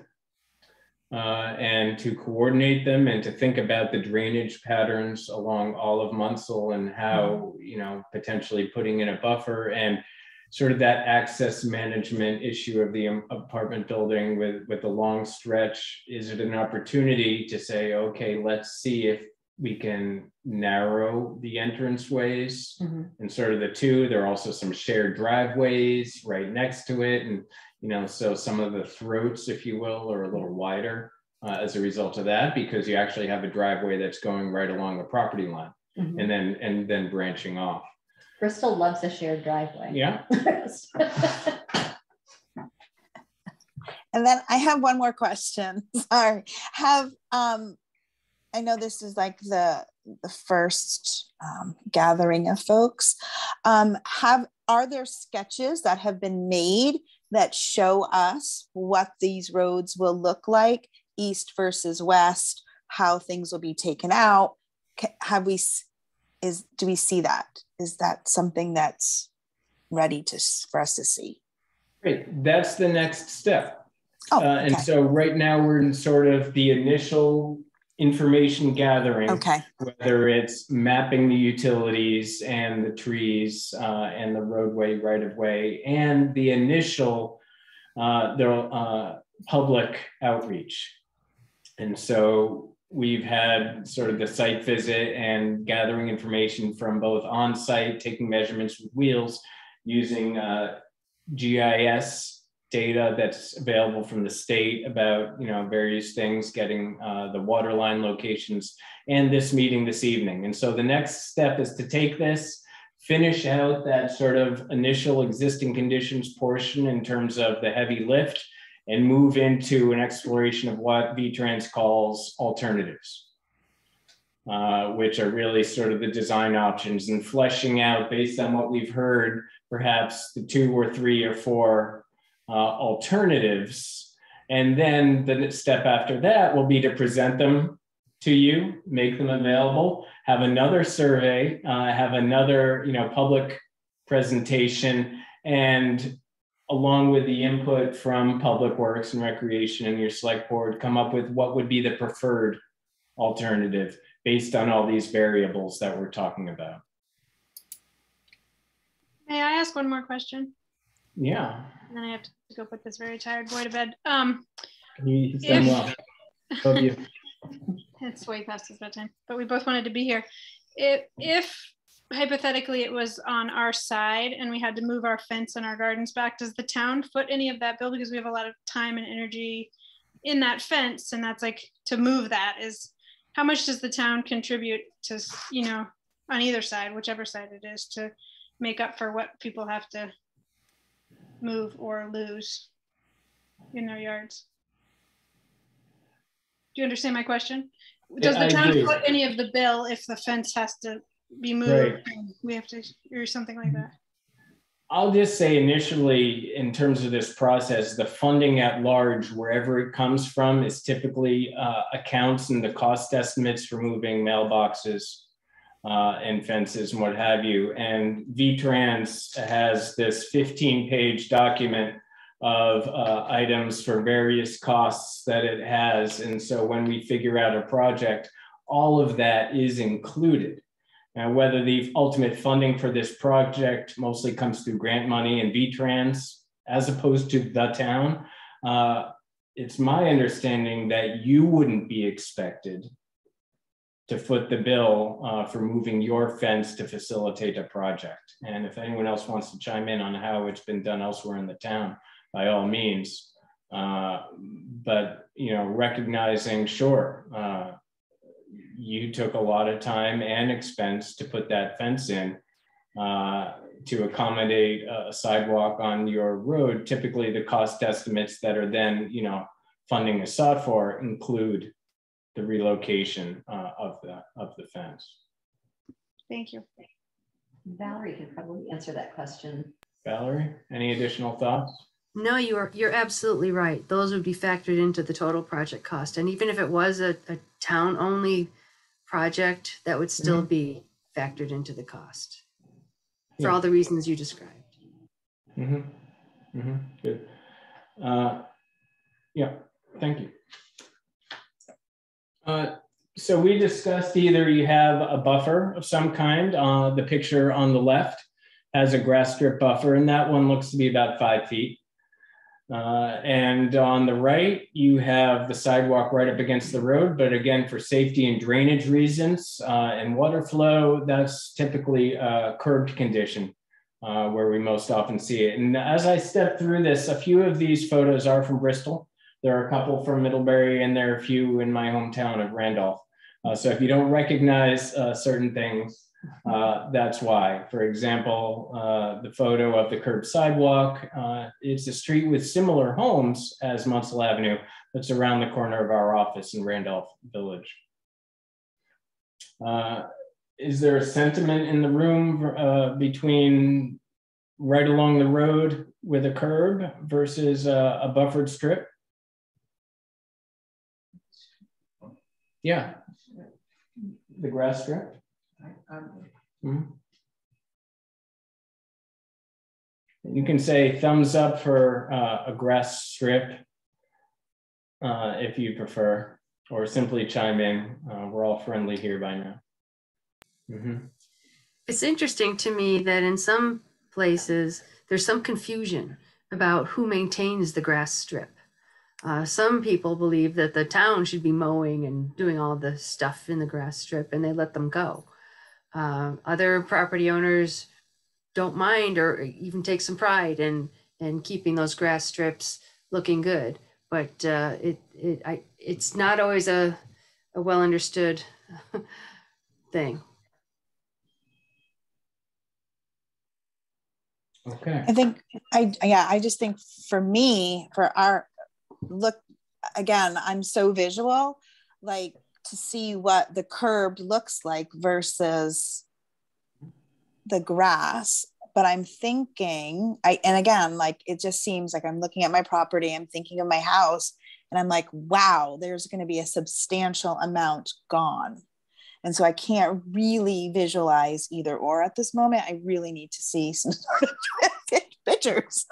Speaker 2: and to coordinate them and to think about the drainage patterns along all of Munsill and how, you know, potentially putting in a buffer and sort of that access management issue of the apartment building with the long stretch. Is it an opportunity to say, okay, let's see if we can narrow the entrance ways and sort of the two. There are also some shared driveways right next to it. And, you know, so some of the throats, if you will, are a little wider as a result of that, because you actually have a driveway that's going right along the property line and then branching off.
Speaker 7: Bristol loves a shared driveway.
Speaker 2: Yeah.
Speaker 9: And then I have one more question. Sorry. I know this is like the the first gathering of folks. Are there sketches that have been made that show us what these roads will look like, east versus west, how things will be taken out? Do we see that? Is that something that's ready for us to see?
Speaker 2: Great, that's the next step.
Speaker 9: Oh, okay.
Speaker 2: And so right now we're in sort of the initial information gathering,
Speaker 9: okay,
Speaker 2: whether it's mapping the utilities and the trees and the roadway right of way, and the initial public outreach. And so we've had sort of the site visit and gathering information from both on site, taking measurements with wheels, using GIS data that's available from the state about, various things, getting the water line locations, and this meeting this evening. And so the next step is to take this, finish out that sort of initial existing conditions portion in terms of the heavy lift, and move into an exploration of what VTrans calls alternatives, which are really sort of the design options, and fleshing out, based on what we've heard, perhaps the 2 or 3 or 4 alternatives. And then the step after that will be to present them to you, make them available, have another survey, have another public presentation, and along with the input from Public Works and Recreation and your select board, come up with what would be the preferred alternative based on all these variables that we're talking about.
Speaker 6: May I ask one more question?
Speaker 2: Yeah.
Speaker 6: And then I have to go put this very tired boy to bed.
Speaker 2: He's done well. Love you.
Speaker 6: It's way past his bedtime, but we both wanted to be here. If hypothetically it was on our side and we had to move our fence and our gardens back, does the town foot any of that bill? Because we have a lot of time and energy in that fence, and that's like, to move that is, how much does the town contribute to, on either side, whichever side it is, to make up for what people have to move or lose in their yards? Do you understand my question? Does the town foot any of the bill if the fence has to be moved?
Speaker 2: Right.
Speaker 6: We have to, or something like that?
Speaker 2: I'll just say initially, in terms of this process, the funding at large, wherever it comes from, is typically accounts and the cost estimates for moving mailboxes and fences and what have you. And VTrans has this 15-page document of items for various costs that it has. And so when we figure out a project, all of that is included. Now, whether the ultimate funding for this project mostly comes through grant money and VTrans, as opposed to the town, it's my understanding that you wouldn't be expected to foot the bill for moving your fence to facilitate a project. And if anyone else wants to chime in on how it's been done elsewhere in the town, by all means. But recognizing, sure, you took a lot of time and expense to put that fence in to accommodate a sidewalk on your road. Typically, the cost estimates that are then, funding is sought for include the relocation of the fence.
Speaker 6: Thank you.
Speaker 7: Valerie could probably answer that question.
Speaker 2: Valerie, any additional thoughts?
Speaker 1: No, you're absolutely right. Those would be factored into the total project cost. And even if it was a town-only project, that would still be factored into the cost for all the reasons you described.
Speaker 2: Good. Yeah, thank you. So we discussed either you have a buffer of some kind. The picture on the left has a grass strip buffer, and that one looks to be about 5 feet. And on the right, you have the sidewalk right up against the road, but again, for safety and drainage reasons and water flow, that's typically a curbed condition where we most often see it. And as I step through this, a few of these photos are from Bristol. There are a couple from Middlebury, and there are a few in my hometown of Randolph. So if you don't recognize certain things, that's why. For example, the photo of the curb sidewalk, it's a street with similar homes as Munsill Avenue, that's around the corner of our office in Randolph Village. Is there a sentiment in the room between right along the road with a curb versus a buffered strip? Yeah, the grass strip. Mm-hmm. You can say thumbs up for a grass strip if you prefer, or simply chime in. We're all friendly here by now. Mm-hmm.
Speaker 1: It's interesting to me that in some places there's some confusion about who maintains the grass strip. Some people believe that the town should be mowing and doing all the stuff in the grass strip, and they let them go. Other property owners don't mind or even take some pride in keeping those grass strips looking good. But it's not always a well understood thing.
Speaker 2: Okay.
Speaker 9: I just think for me, for our look, again, I'm so visual, like to see what the curb looks like versus the grass. But I'm thinking, and again, like it just seems like I'm looking at my property, I'm thinking of my house, and I'm like, wow, there's going to be a substantial amount gone. And so I can't really visualize either or at this moment. I really need to see some sort of pictures.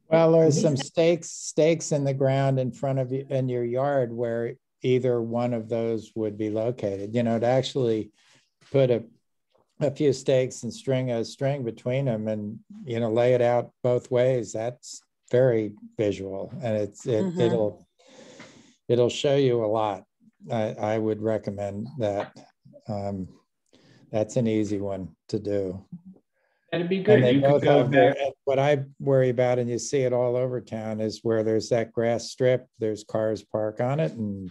Speaker 4: Well, there's some stakes in the ground in front of you in your yard where either one of those would be located. You know, to actually put a few stakes and string a string between them and, you know, lay it out both ways. That's very visual, and it'll show you a lot. I would recommend that. That's an easy one to do.
Speaker 2: That'd be good.
Speaker 4: And they
Speaker 2: you
Speaker 4: both
Speaker 2: could go
Speaker 4: have
Speaker 2: back.
Speaker 4: what I worry about, and you see it all over town, is where there's that grass strip, there's cars park on it and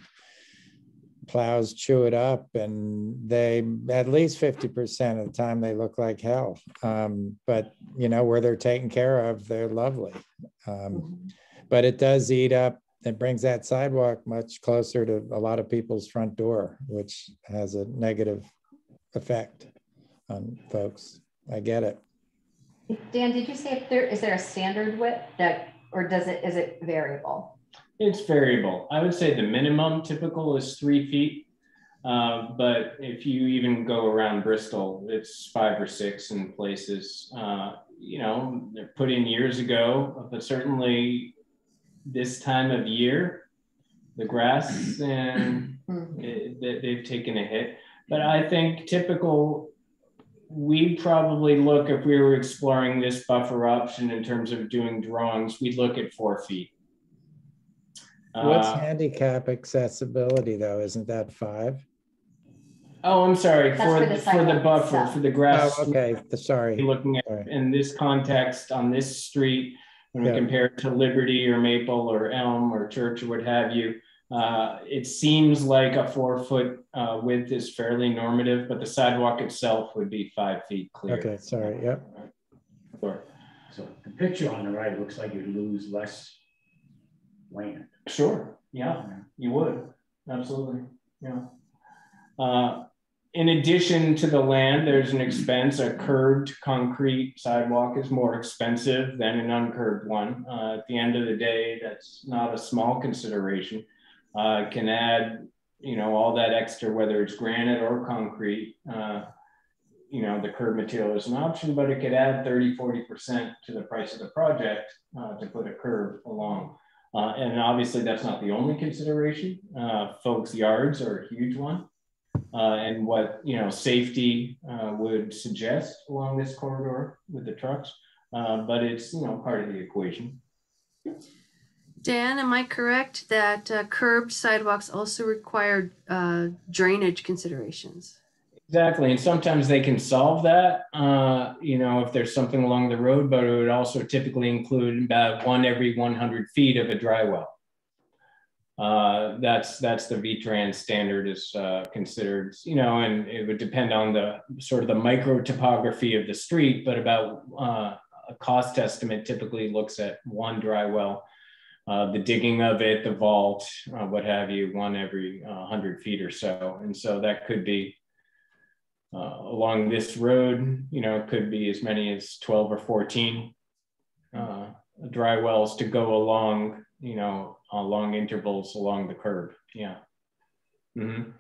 Speaker 4: plows chew it up, and they at least 50% of the time they look like hell. But you know, where they're taken care of, they're lovely. But it does eat up. It brings that sidewalk much closer to a lot of people's front door, which has a negative effect on folks. I get it.
Speaker 7: Dan, did you say is there a standard width or is it variable?
Speaker 2: It's variable. I would say the minimum typical is 3 feet. But if you even go around Bristol, it's 5 or 6 in places. You know, they're put in years ago, but certainly this time of year, the grass and they've taken a hit. But I think typical, we'd probably look, if we were exploring this buffer option in terms of doing drawings, we'd look at 4 feet.
Speaker 4: What's handicap accessibility though? Isn't that 5?
Speaker 2: Oh, I'm sorry.
Speaker 7: That's
Speaker 2: For the buffer,
Speaker 7: itself.
Speaker 2: for the grass.
Speaker 4: Oh, okay. Sorry.
Speaker 2: Looking at in this context on this street, when we compare it to Liberty or Maple or Elm or Church or what have you, it seems like a 4-foot width is fairly normative, but the sidewalk itself would be 5 feet clear.
Speaker 4: Okay, sorry. Yep.
Speaker 2: Sure.
Speaker 5: So the picture on the right looks like you'd lose less land.
Speaker 2: Sure. Yeah, you would. Absolutely. Yeah. In addition to the land, there's an expense. A curbed concrete sidewalk is more expensive than an uncurbed one. At the end of the day, that's not a small consideration. It can add, you know, all that extra, whether it's granite or concrete. You know, the curb material is an option, but it could add 30–40% to the price of the project to put a curb along. And obviously that's not the only consideration. Folks' yards are a huge one. And what, you know, safety would suggest along this corridor with the trucks, but it's, you know, part of the equation.
Speaker 1: Dan, am I correct that curbed sidewalks also require drainage considerations?
Speaker 2: Exactly, and sometimes they can solve that, you know, if there's something along the road, but it would also typically include about 1 every 100 feet of a dry well. That's the VTrans standard is considered, you know, and it would depend on the sort of the micro topography of the street, but about a cost estimate typically looks at 1 dry well the digging of it, the vault, what have you, one every 100 feet or so. And so that could be along this road, it could be as many as 12 or 14 dry wells to go along, long intervals along the curb. Yeah. Mm-hmm.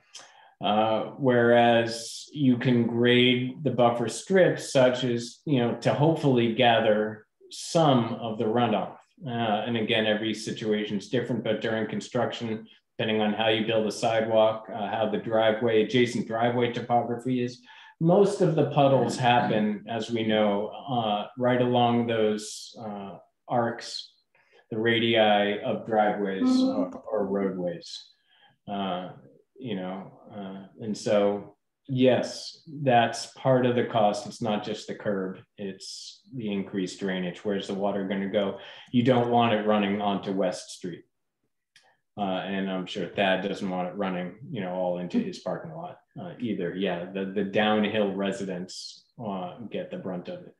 Speaker 2: Whereas you can grade the buffer strips such as, to hopefully gather some of the runoff. And again, every situation is different, but during construction, depending on how you build a sidewalk, how the adjacent driveway topography is, most of the puddles happen, as we know, right along those arcs, the radii of driveways or roadways. And so, yes, that's part of the cost. It's not just the curb, it's the increased drainage. Where's the water going to go? You don't want it running onto West Street. And I'm sure Thad doesn't want it running, all into his parking lot either. Yeah, the downhill residents get the brunt of it.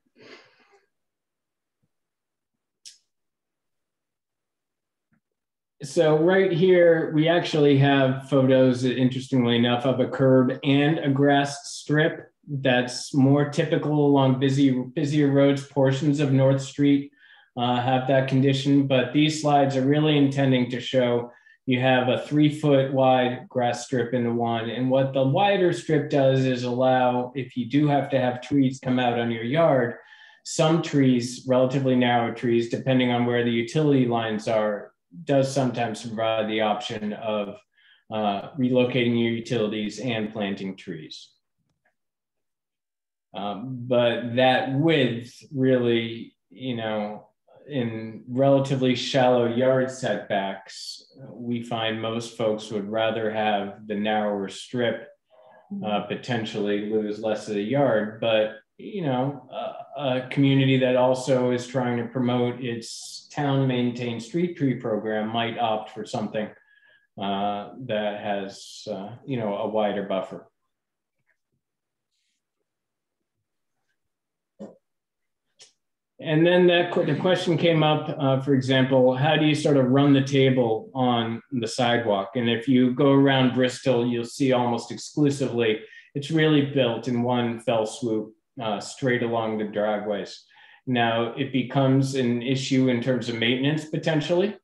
Speaker 2: So right here, we actually have photos, interestingly enough, of a curb and a grass strip that's more typical along busier roads. Portions of North Street have that condition, but these slides are really intending to show you have a 3-foot wide grass strip into one. And what the wider strip does is allow, if you do have to have trees come out on your yard, some trees, relatively narrow trees, depending on where the utility lines are, does sometimes provide the option of relocating your utilities and planting trees. But that width really, in relatively shallow yard setbacks, we find most folks would rather have the narrower strip, potentially lose less of the yard. But, a community that also is trying to promote its town maintained street tree program might opt for something that has, a wider buffer. And then the question came up, for example, how do you sort of run the table on the sidewalk? And if you go around Bristol, you'll see almost exclusively, it's really built in one fell swoop, straight along the driveways. Now, it becomes an issue in terms of maintenance, potentially,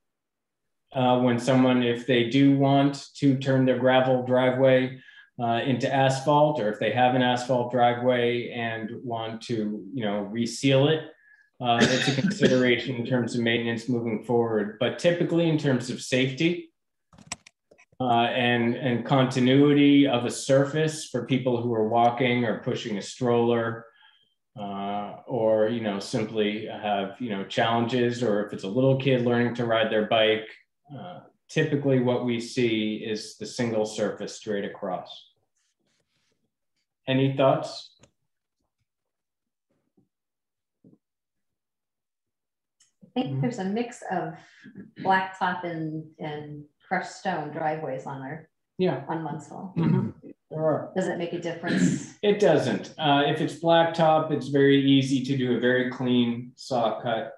Speaker 2: when someone, if they do want to turn their gravel driveway into asphalt, or if they have an asphalt driveway and want to, reseal it, it's a consideration in terms of maintenance moving forward. But typically in terms of safety and continuity of a surface for people who are walking or pushing a stroller, or simply have challenges, or if it's a little kid learning to ride their bike, typically what we see is the single surface straight across. Any thoughts?
Speaker 7: I think there's a mix of blacktop and crushed stone driveways on Munsill.
Speaker 2: Mm-hmm. There are.
Speaker 7: Does it make a difference?
Speaker 2: It doesn't. If it's blacktop, it's very easy to do a very clean saw cut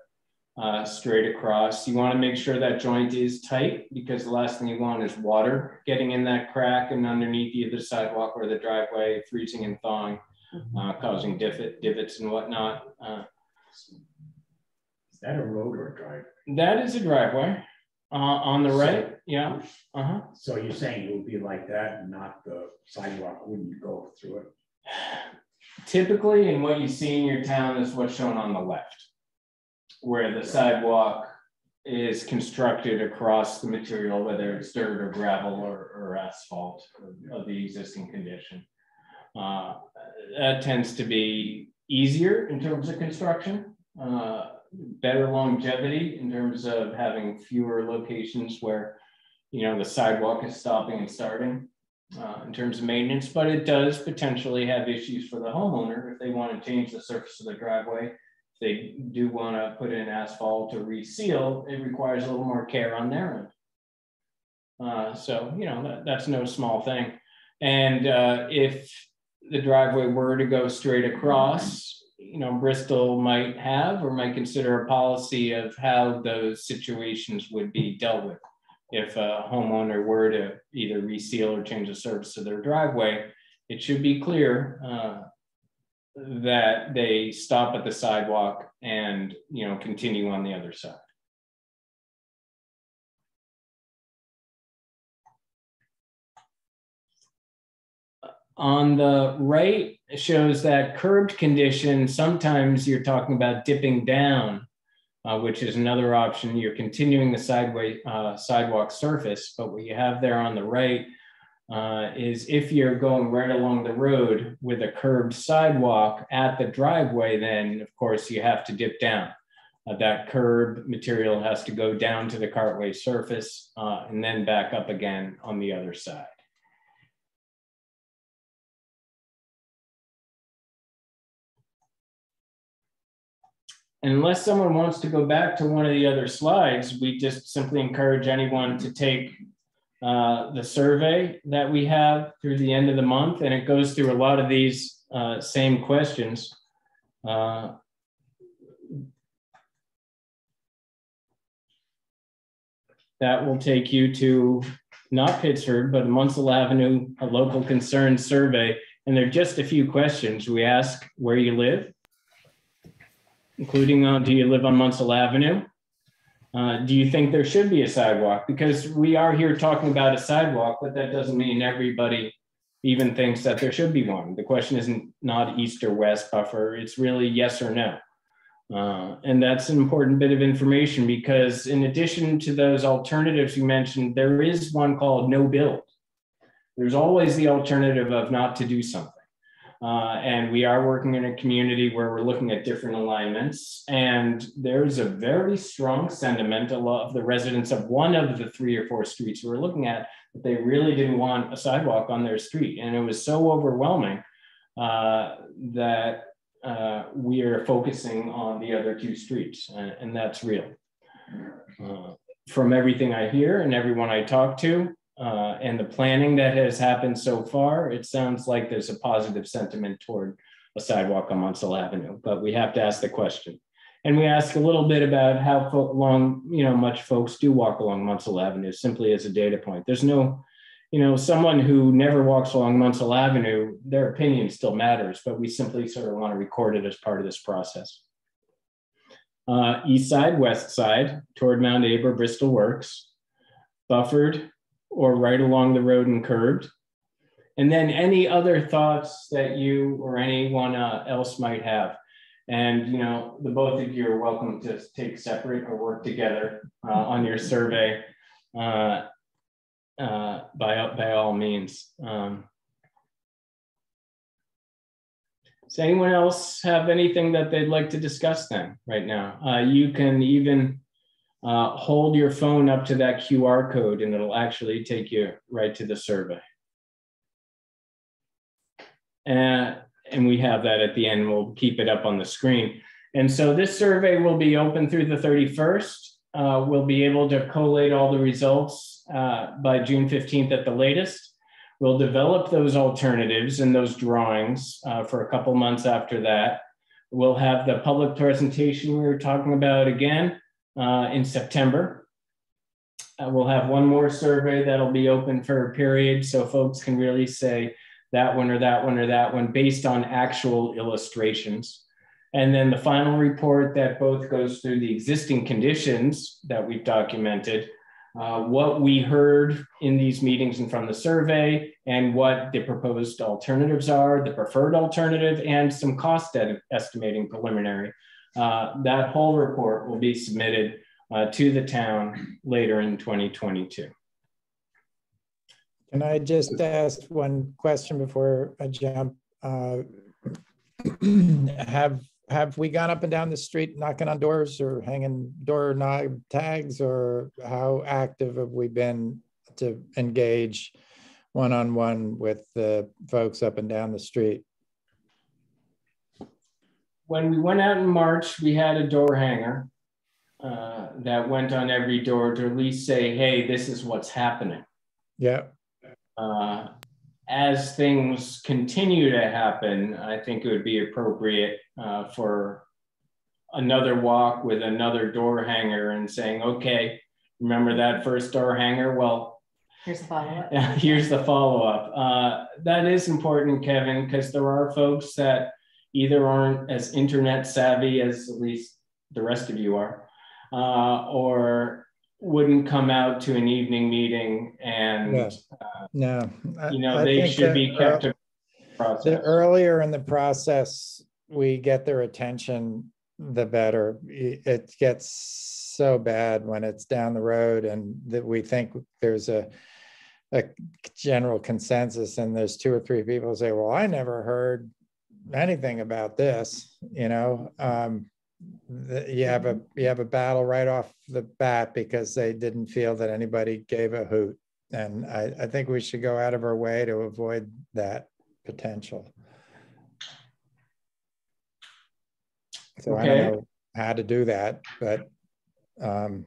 Speaker 2: straight across. You want to make sure that joint is tight, because the last thing you want is water getting in that crack and underneath either the sidewalk or the driveway, freezing and thawing, causing divots and whatnot.
Speaker 5: Is that a road or a driveway?
Speaker 2: That is a driveway on the right. Yeah.
Speaker 5: So you're saying it would be like that and not the sidewalk wouldn't go through it?
Speaker 2: Typically, and what you see in your town is what's shown on the left, where the sidewalk is constructed across the material, whether it's dirt or gravel or asphalt of the existing condition. That tends to be easier in terms of construction. Better longevity in terms of having fewer locations where the sidewalk is stopping and starting in terms of maintenance, but it does potentially have issues for the homeowner if they want to change the surface of the driveway. If they do want to put in asphalt or reseal, it requires a little more care on their end. So that's no small thing. And if the driveway were to go straight across, Bristol might have or might consider a policy of how those situations would be dealt with. If a homeowner were to either reseal or change the surface of their driveway, it should be clear that they stop at the sidewalk and continue on the other side. On the right, it shows that curbed condition. Sometimes you're talking about dipping down, which is another option. You're continuing the sidewalk surface, but what you have there on the right is if you're going right along the road with a curved sidewalk at the driveway, then of course you have to dip down. That curb material has to go down to the cartway surface and then back up again on the other side. And unless someone wants to go back to one of the other slides, we just simply encourage anyone to take the survey that we have through the end of the month, and it goes through a lot of these same questions. That will take you to not Pittsford, but Munsill Avenue, a local concern survey. And there are just a few questions. We ask where you live, including do you live on Munsill Avenue? Do you think there should be a sidewalk? Because we are here talking about a sidewalk, but that doesn't mean everybody even thinks that there should be one. The question isn't not east or west buffer, it's really yes or no. And that's an important bit of information, because in addition to those alternatives you mentioned, there is one called no build. There's always the alternative of not to do something. And we are working in a community where we're looking at different alignments, and there's a very strong sentiment of the residents of one of the 3 or 4 streets we're looking at that they really didn't want a sidewalk on their street. And it was so overwhelming that we are focusing on the other 2 streets, and that's real. From everything I hear and everyone I talk to, and the planning that has happened so far, it sounds like there's a positive sentiment toward a sidewalk on Munsill Avenue, but we have to ask the question. And we ask a little bit about how long, much folks do walk along Munsill Avenue, simply as a data point. There's no, someone who never walks along Munsill Avenue, their opinion still matters, but we simply sort of want to record it as part of this process. East side, west side, toward Mount Aber, Bristol Works, buffered or right along the road and curbed. And then any other thoughts that you or anyone else might have. And the both of you are welcome to take separate or work together on your survey by all means. Does anyone else have anything that they'd like to discuss then right now? You can even hold your phone up to that QR code and it'll actually take you right to the survey. And we have that at the end. We'll keep it up on the screen. And so this survey will be open through the 31st. We'll be able to collate all the results by June 15th at the latest. We'll develop those alternatives and those drawings for a couple months after that. We'll have the public presentation we were talking about again in September. We'll have one more survey that'll be open for a period so folks can really say that one or that one or that one based on actual illustrations. And then the final report that both goes through the existing conditions that we've documented, what we heard in these meetings and from the survey, and what the proposed alternatives are, the preferred alternative, and some cost estimating preliminary. That whole report will be submitted to the town later in 2022.
Speaker 4: Can I just ask one question before I jump? Have we gone up and down the street knocking on doors or hanging door knob tags, or how active have we been to engage one-on-one with the folks up and down the street?
Speaker 2: When we went out in March, we had a door hanger that went on every door to at least say, hey, this is what's happening.
Speaker 4: Yeah.
Speaker 2: As things continue to happen, I think it would be appropriate for another walk with another door hanger and saying, okay, remember that first door hanger? Well,
Speaker 7: here's the follow-up.
Speaker 2: Here's the follow-up. That is important, Kevin, because there are folks that either aren't as internet savvy as at least the rest of you are, or wouldn't come out to an evening meeting, and they should be kept to process.
Speaker 4: The earlier in the process we get their attention, the better. It gets so bad when it's down the road and that we think there's a general consensus, and there's 2 or 3 people say, well, I never heard anything about this. You have a battle right off the bat because they didn't feel that anybody gave a hoot. And I think we should go out of our way to avoid that potential. So I don't know how to do that, but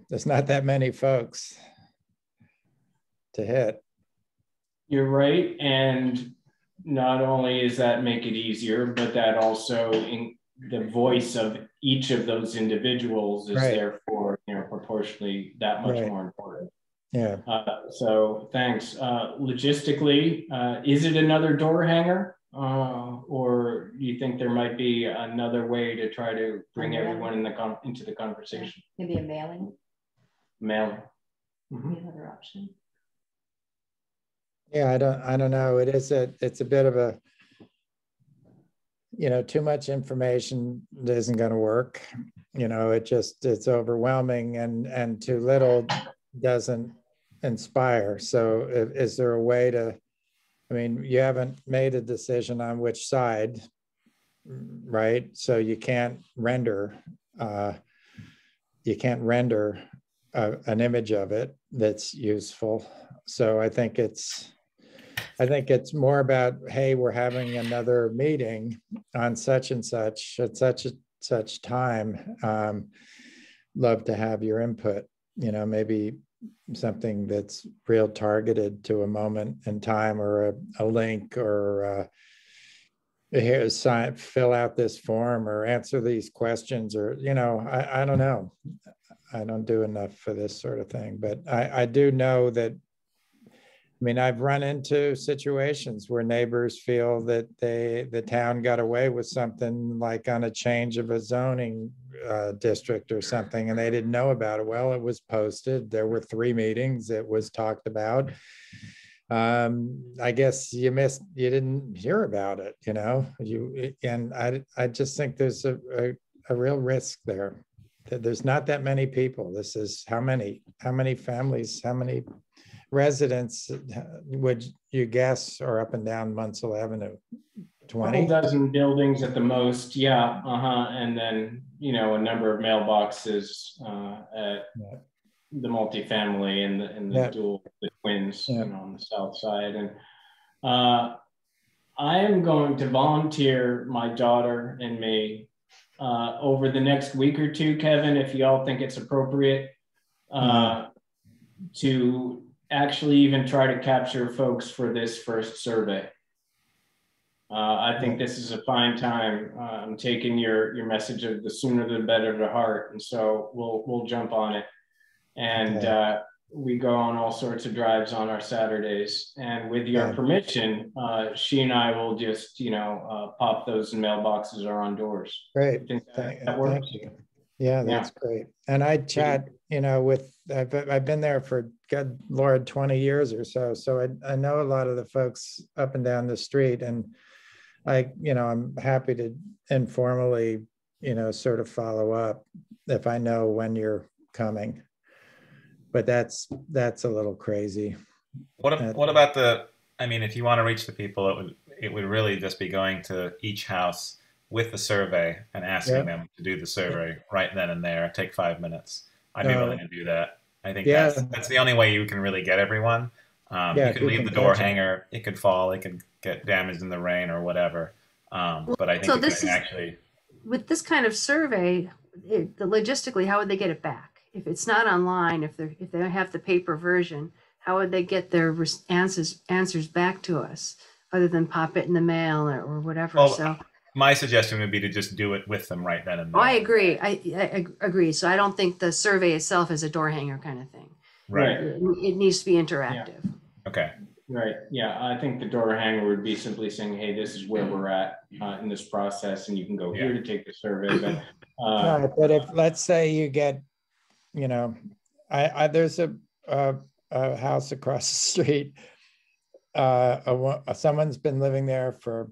Speaker 4: there's not that many folks to hit.
Speaker 2: You're right. And not only does that make it easier, but that also the voice of each of those individuals is therefore, proportionally that much more important.
Speaker 4: Yeah.
Speaker 2: So thanks. Logistically, is it another door hanger? Or do you think there might be another way to try to bring everyone into the conversation?
Speaker 7: Maybe a mailing.
Speaker 2: Mailing.
Speaker 7: Mm-hmm. Another option.
Speaker 4: Yeah, I don't know. It's a bit of a, too much information isn't going to work. It's overwhelming, and too little doesn't inspire. So is there a way to, you haven't made a decision on which side, right? So you can't render an image of it that's useful. So I think it's more about, hey, we're having another meeting on such and such at such time. Love to have your input. Maybe something that's real targeted to a moment in time, or a link, or here's fill out this form or answer these questions, or I don't know. I don't do enough for this sort of thing, but I do know that. I've run into situations where neighbors feel that the town got away with something, like on a change of a zoning district or something, and they didn't know about it. Well, it was posted. There were 3 meetings. It was talked about. I guess you didn't hear about it, and I just think there's a real risk there. There's not that many people. This is how many families, how many residents would you guess are up and down Munsill Avenue? 20?
Speaker 2: A dozen buildings at the most, yeah. And then, a number of mailboxes at the multifamily and the dual, the twins, on the south side. And I am going to volunteer my daughter and me over the next week or 2, Kevin, if you all think it's appropriate, to actually even try to capture folks for this first survey. I think this is a fine time. I'm taking your message of the sooner the better to heart, and so we'll jump on it. And we go on all sorts of drives on our Saturdays. And with your permission, she and I will just pop those in mailboxes or on doors.
Speaker 4: Great.
Speaker 2: That works.
Speaker 4: Thank you. Yeah, that's great. And I chat, I've been there for, good Lord, 20 years or so. So I know a lot of the folks up and down the street, and I'm happy to informally, sort of follow up if I know when you're coming. But that's a little crazy.
Speaker 3: What about if you want to reach the people, it would really just be going to each house with the survey and asking them to do the survey right then and there. Take 5 minutes. I'd be willing to do that. I think that's the only way you can really get everyone. You can leave the door hanger. It could fall. It could get damaged in the rain or whatever. But I think
Speaker 1: with this kind of survey, logistically, how would they get it back? If it's not online, if they have the paper version, how would they get their answers back to us, other than pop it in the mail or whatever?
Speaker 3: Well,
Speaker 1: so
Speaker 3: My suggestion would be to just do it with them right then and
Speaker 1: Oh,
Speaker 3: there.
Speaker 1: I agree. I agree. So I don't think the survey itself is a door hanger kind of thing.
Speaker 2: Right.
Speaker 1: It needs to be interactive.
Speaker 3: Okay.
Speaker 2: Right. Yeah. I think the door hanger would be simply saying, hey, this is where we're at in this process, and you can go here to take the survey. But
Speaker 4: Right, but if, let's say you get, you know, there's a house across the street. Someone's been living there for,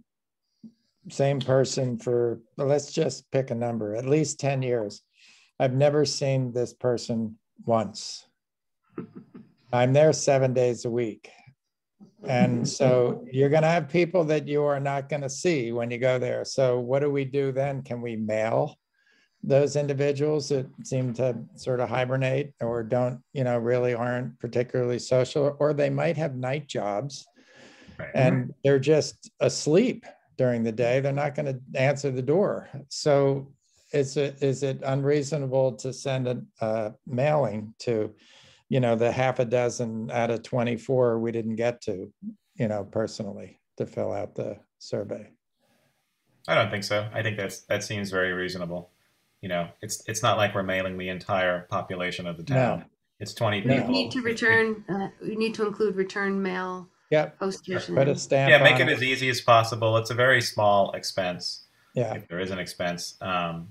Speaker 4: same person for, let's just pick a number, at least 10 years. I've never seen this person once. I'm there 7 days a week. And so you're going to have people that you are not going to see when you go there. So what do we do then? Can we mail those individuals that seem to sort of hibernate or don't, you know, really aren't particularly social, or they might have night jobs and they're just asleep during the day? They're not going to answer the door. So is it unreasonable to send a mailing to, you know, the half a dozen out of 24 we didn't get to, you know, personally to fill out the survey?
Speaker 3: I don't think so. I think that seems very reasonable. You know, it's not like we're mailing the entire population of the town.
Speaker 4: No.
Speaker 3: It's 20
Speaker 1: We
Speaker 3: people.
Speaker 1: need to return, we need to include return mail.
Speaker 4: Yep.
Speaker 1: Postage.
Speaker 4: Put a stamp.
Speaker 3: Yeah, make
Speaker 4: on
Speaker 3: it as easy as possible. It's a very small expense.
Speaker 4: Yeah.
Speaker 3: If there is an expense. And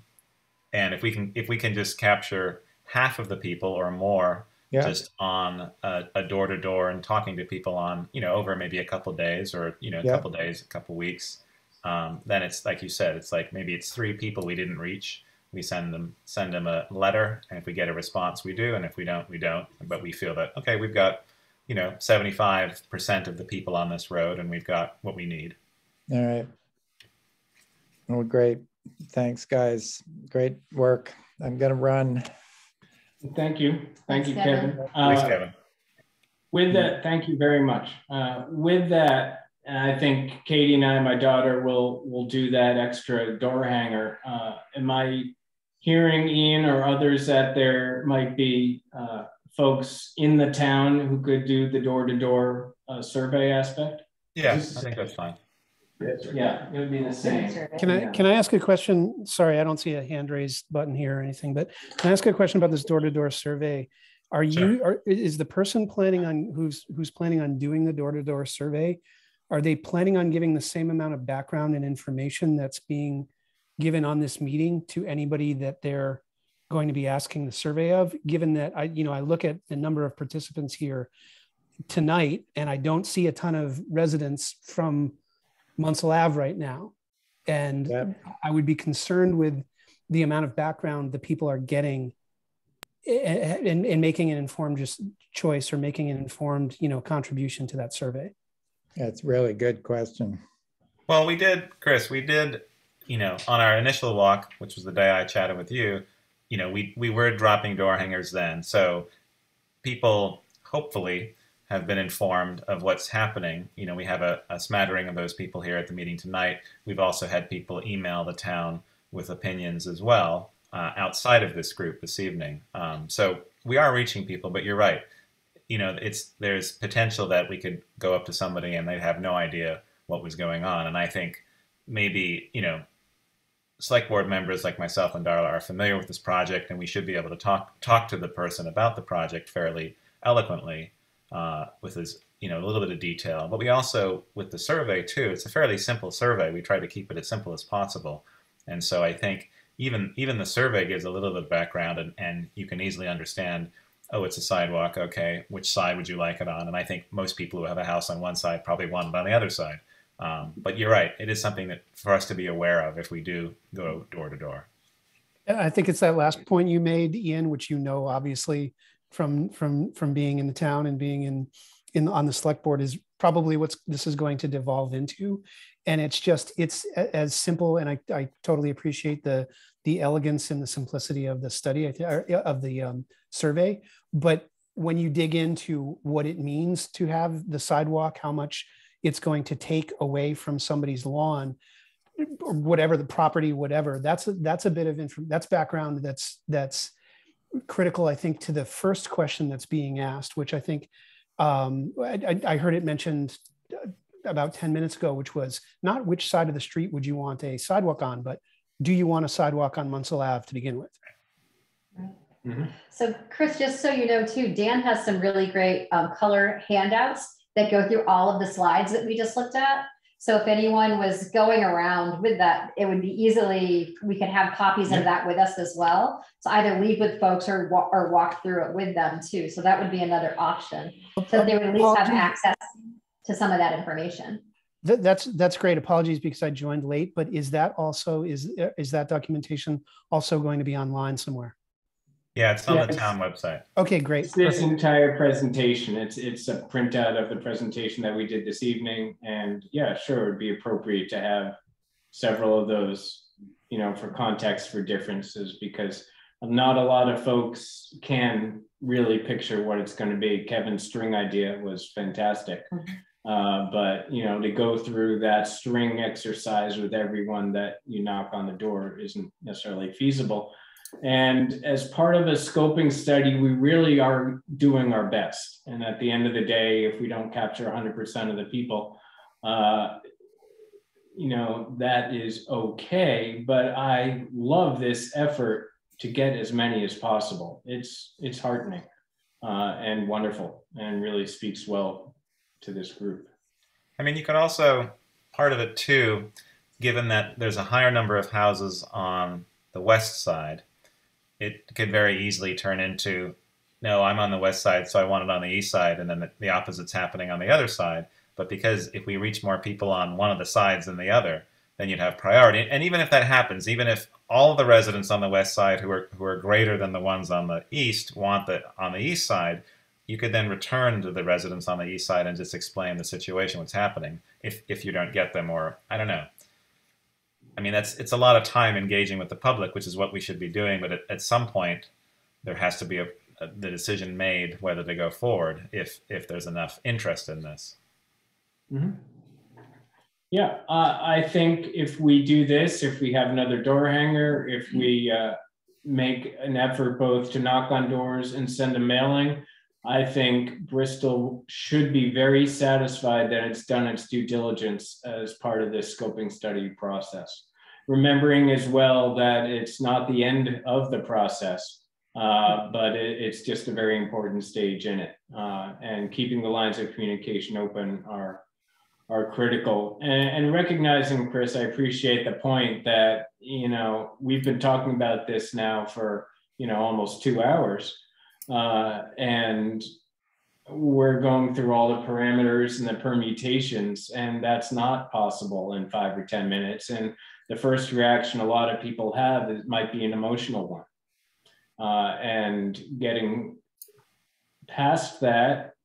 Speaker 3: if we can just capture half of the people or more, just on a door-to-door and talking to people on, you know, over maybe a couple of days or, you know, a couple of days, a couple of weeks, then it's like you said, it's like maybe it's 3 people we didn't reach. We send them a letter, and if we get a response, we do, and if we don't, we don't. But we feel that, okay, we've got, you know, 75% of the people on this road, and we've got what we need.
Speaker 4: All right. Well, great. Thanks, guys. Great work. I'm going to run.
Speaker 2: Thank you. Thank you, Kevin.
Speaker 3: Thanks, Kevin.
Speaker 2: With that, thank you very much. With that, I think Katie and I, my daughter, will do that extra door hanger. Am I hearing, Ian, or others, that there might be folks in the town who could do the door-to-door survey aspect?
Speaker 3: Yeah, I think that's fine.
Speaker 2: Yeah, it would be the same.
Speaker 10: Can I ask a question? Sorry, I don't see a hand raised button here or anything, but can I ask a question about this door-to-door survey? Is the person planning on who's planning on doing the door-to-door survey, are they planning on giving the same amount of background and information that's being given on this meeting to anybody that they're going to be asking the survey of? Given that I look at the number of participants here tonight, and I don't see a ton of residents from Munsill Ave right now. And I would be concerned with the amount of background the people are getting in making an informed choice or making an informed, you know, contribution to that survey.
Speaker 4: That's a really good question.
Speaker 3: Well, Chris, you know, on our initial walk, which was the day I chatted with you, you know, we were dropping door hangers then. So people hopefully have been informed of what's happening. You know, we have a smattering of those people here at the meeting tonight. We've also had people email the town with opinions as well outside of this group this evening. So we are reaching people, but you're right. You know, there's potential that we could go up to somebody and they'd have no idea what was going on. And I think maybe, you know, select board members like myself and Darla are familiar with this project, and we should be able to talk to the person about the project fairly eloquently with as, you know, a little bit of detail. But we also, with the survey too, it's a fairly simple survey. We try to keep it as simple as possible. And so I think even the survey gives a little bit of background, and you can easily understand, oh, it's a sidewalk. Okay, which side would you like it on? And I think most people who have a house on one side probably want it on the other side. But you're right. It is something that for us to be aware of if we do go door to door.
Speaker 10: I think it's that last point you made, Ian, which you know obviously from being in the town and being on the select board, is probably what this is going to devolve into. And it's as simple. And I totally appreciate the elegance and the simplicity of the study, of the survey. But when you dig into what it means to have the sidewalk, how much it's going to take away from somebody's lawn, or whatever the property, whatever, that's a bit of that's background that's critical, I think, to the first question that's being asked, which I think I heard it mentioned about 10 minutes ago, which was not which side of the street would you want a sidewalk on, but do you want a sidewalk on Munsill Ave to begin with?
Speaker 7: Mm-hmm. So Chris, just so you know too, Dan has some really great color handouts that go through all of the slides that we just looked at. So if anyone was going around with that, it would be we could have copies of that with us as well. So either leave with folks or walk through it with them too. So that would be another option. So they would at least have access to some of that information.
Speaker 10: That's great. Apologies because I joined late, but is that also, is that documentation also going to be online somewhere?
Speaker 3: Yeah, it's on the town website.
Speaker 10: Okay, great.
Speaker 2: It's this entire presentation. It's a printout of the presentation that we did this evening. And yeah, sure, it would be appropriate to have several of those, you know, for context for differences, because not a lot of folks can really picture what it's going to be. Kevin's string idea was fantastic. But, you know, to go through that string exercise with everyone that you knock on the door isn't necessarily feasible. And as part of a scoping study, we really are doing our best. And at the end of the day, if we don't capture 100% of the people, you know, that is okay. But I love this effort to get as many as possible. It's heartening and wonderful, and really speaks well to this group.
Speaker 3: I mean, you could also, part of it too, given that there's a higher number of houses on the west side, it could very easily turn into, no, I'm on the west side, so I want it on the east side, and then the opposite's happening on the other side. But because if we reach more people on one of the sides than the other, then you'd have priority. And even if that happens, even if all of the residents on the west side who are greater than the ones on the east want it on the east side, you could then return to the residents on the east side and just explain the situation, what's happening, if you don't get them, or I don't know. I mean, it's a lot of time engaging with the public, which is what we should be doing. But at some point, there has to be the decision made whether to go forward if there's enough interest in this.
Speaker 2: Mm-hmm. Yeah, I think if we do this, if we have another door hanger, if we make an effort both to knock on doors and send a mailing, I think Bristol should be very satisfied that it's done its due diligence as part of this scoping study process. Remembering as well that it's not the end of the process, but it's just a very important stage in it. And keeping the lines of communication open are critical. And recognizing, Chris, I appreciate the point that, you know, we've been talking about this now for, you know, almost 2 hours. And we're going through all the parameters and the permutations, and that's not possible in 5 or 10 minutes. And the first reaction a lot of people have might be an emotional one. And getting past that,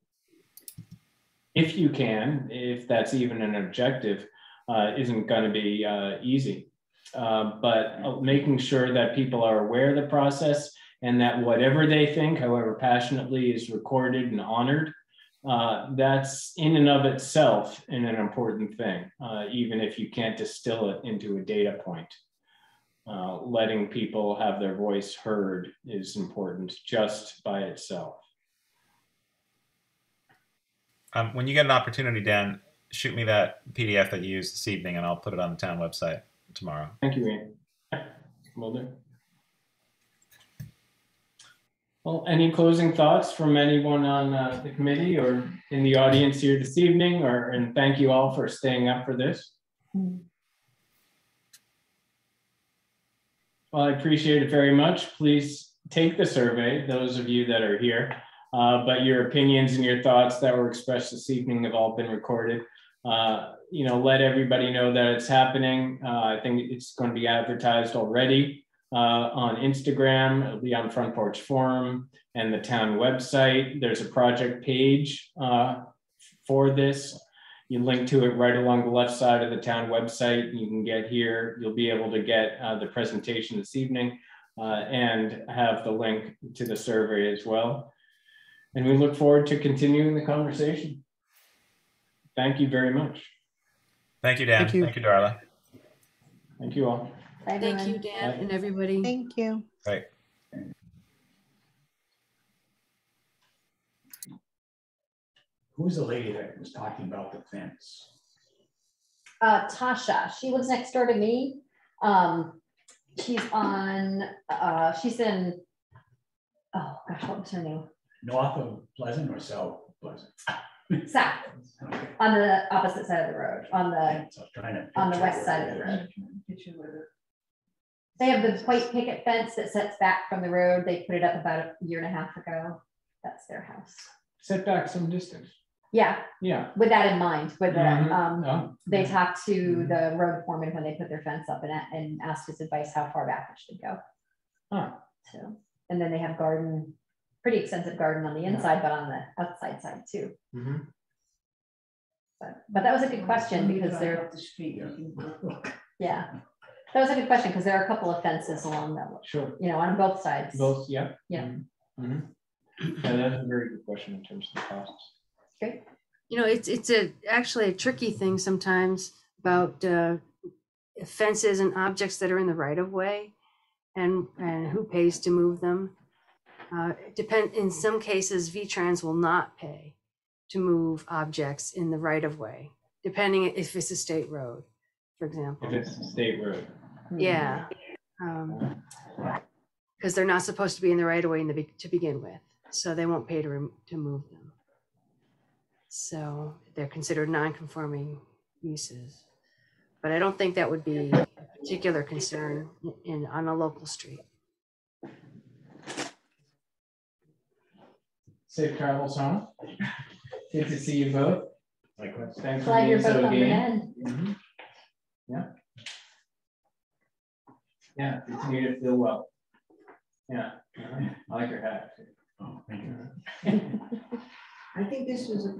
Speaker 2: if you can, if that's even an objective, isn't going to be easy. But making sure that people are aware of the process, and that whatever they think, however passionately, is recorded and honored, that's in and of itself an important thing, even if you can't distill it into a data point. Letting people have their voice heard is important just by itself.
Speaker 3: When you get an opportunity, Dan, shoot me that PDF that you used this evening, and I'll put it on the town website tomorrow.
Speaker 2: Thank you, Ian. Will do. Well, any closing thoughts from anyone on the committee or in the audience here this evening? And thank you all for staying up for this. Well, I appreciate it very much. Please take the survey, those of you that are here. But your opinions and your thoughts that were expressed this evening have all been recorded. You know, let everybody know that it's happening. I think it's going to be advertised already. On Instagram, it'll be on Front Porch Forum and the town website. There's a project page for this. You link to it right along the left side of the town website. You can get here. You'll be able to get the presentation this evening and have the link to the survey as well. And we look forward to continuing the conversation. Thank you very much.
Speaker 3: Thank you, Dan. Thank you, Darla.
Speaker 2: Thank you all.
Speaker 7: Bye,
Speaker 1: Thank
Speaker 7: everyone.
Speaker 1: you, Dan, and everybody.
Speaker 9: Thank you.
Speaker 3: Right.
Speaker 5: Who's the lady that was talking about the fence?
Speaker 7: Tasha. She lives next door to me. She's in, oh gosh, what was her name?
Speaker 5: North of Pleasant or south of Pleasant?
Speaker 7: South,
Speaker 5: Okay.
Speaker 7: on the opposite side of the road, on the
Speaker 5: So I was trying to
Speaker 7: on the
Speaker 5: picture
Speaker 7: west side of the
Speaker 5: where-
Speaker 7: road. They have the white picket fence that sets back from the road. They put it up about a year and a half ago. That's their house.
Speaker 2: Set back some distance.
Speaker 7: Yeah,
Speaker 2: Yeah.
Speaker 7: with that in mind, with the,
Speaker 2: Mhm. Oh.
Speaker 7: they talked to the road foreman when they put their fence up and asked his advice how far back it should go.
Speaker 2: Huh.
Speaker 7: So, and then they have garden, pretty extensive garden on the inside, but on the outside side too.
Speaker 2: Mhm.
Speaker 7: But that was a good question because they're, yeah, that was a good question because there are a couple of fences along that,
Speaker 2: Sure.
Speaker 7: you know, on both sides.
Speaker 2: Both, yeah.
Speaker 7: Yeah.
Speaker 2: Mhm. Yeah, that's a very good question in terms of the costs.
Speaker 7: Great.
Speaker 1: You know, it's actually a tricky thing sometimes about fences and objects that are in the right of way, and who pays to move them. In some cases, V-Trans will not pay to move objects in the right of way, depending if it's a state road, for example.
Speaker 2: If it's a state road.
Speaker 1: Yeah, because they're not supposed to be in the right of way to begin with, so they won't pay to move them. So they're considered non-conforming uses, but I don't think that would be a particular concern on a local street.
Speaker 2: Safe travels home. Good to see you both.
Speaker 5: Likewise.
Speaker 2: Thanks for
Speaker 7: Glad you're
Speaker 2: being
Speaker 7: both
Speaker 2: so
Speaker 7: on the
Speaker 2: game.
Speaker 7: end.
Speaker 2: Mhm. Yeah. Yeah, continue to feel well. Yeah, I like your hat.
Speaker 5: Oh, thank you.
Speaker 11: I think this was a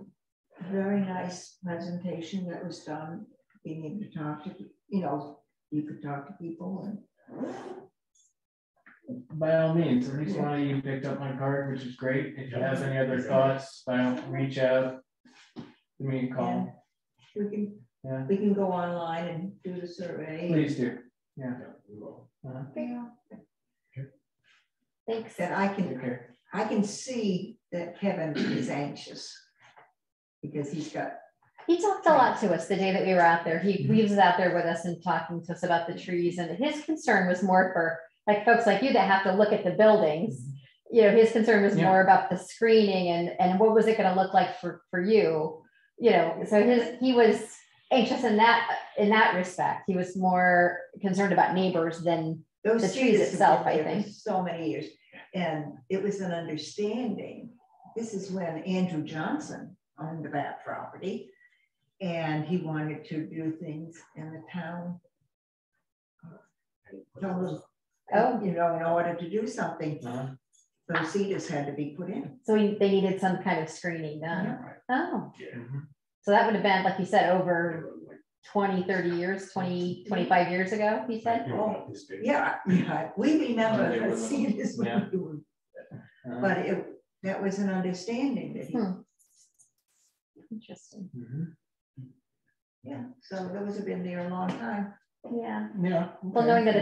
Speaker 11: very nice presentation that was done, being able to talk to, you know, you could talk to people and.
Speaker 2: By all means, at least one of you picked up my card, which is great. If you have any other thoughts, reach out, give me a call.
Speaker 11: We can,
Speaker 2: Yeah.
Speaker 11: we can go online and do the survey.
Speaker 2: Please do. Yeah.
Speaker 5: We will.
Speaker 7: Thanks.
Speaker 11: That I
Speaker 2: Take
Speaker 11: can,
Speaker 2: care.
Speaker 11: I can see that Kevin is anxious because he's got.
Speaker 7: He talked a lot to us the day that we were out there. He was out there with us and talking to us about the trees, and his concern was more for like folks like you that have to look at the buildings. You know, his concern was more about the screening and what was it going to look like for you. You know, so he was anxious in that respect. He was more concerned about neighbors than
Speaker 11: Those
Speaker 7: the trees
Speaker 11: have
Speaker 7: itself,
Speaker 11: been
Speaker 7: I
Speaker 11: there
Speaker 7: think.
Speaker 11: for so many years, and it was an understanding. This is when Andrew Johnson owned that property, and he wanted to do things in the town. You know, in order to do something, those cedars had to be put in.
Speaker 7: So they needed some kind of screening done.
Speaker 11: Yeah.
Speaker 7: Oh, so that would have been, like you said, over 20, 30 years, 20, 25 years ago, he said?
Speaker 11: Oh, yeah, we remember the cedars when we were, but that was an understanding that he.
Speaker 7: Interesting.
Speaker 11: Yeah, so those have been there a long time.
Speaker 7: Yeah.
Speaker 2: Yeah.
Speaker 7: Well, knowing that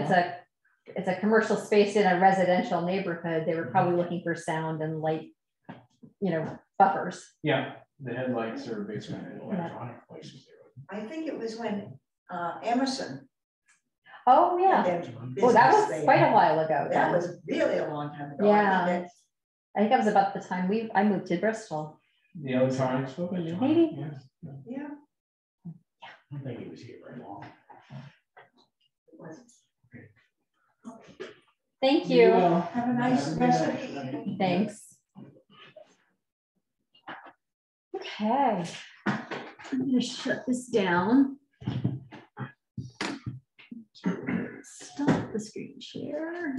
Speaker 7: it's a commercial space in a residential neighborhood, they were probably looking for sound and light, you know, buffers.
Speaker 2: Yeah, the headlights are a big one.
Speaker 5: Electronic places there.
Speaker 11: I think it was when Emerson.
Speaker 7: Oh, yeah. Well, that was quite a while ago.
Speaker 11: That was really a long time ago.
Speaker 7: Yeah. I think that was about the time I moved to Bristol.
Speaker 2: The electronics book,
Speaker 7: Maybe.
Speaker 11: Yeah.
Speaker 5: I don't think he was here very long.
Speaker 7: Thank you.
Speaker 11: Have a nice rest of the evening.
Speaker 7: Thanks. Okay. I'm going to shut this down. Stop the screen share.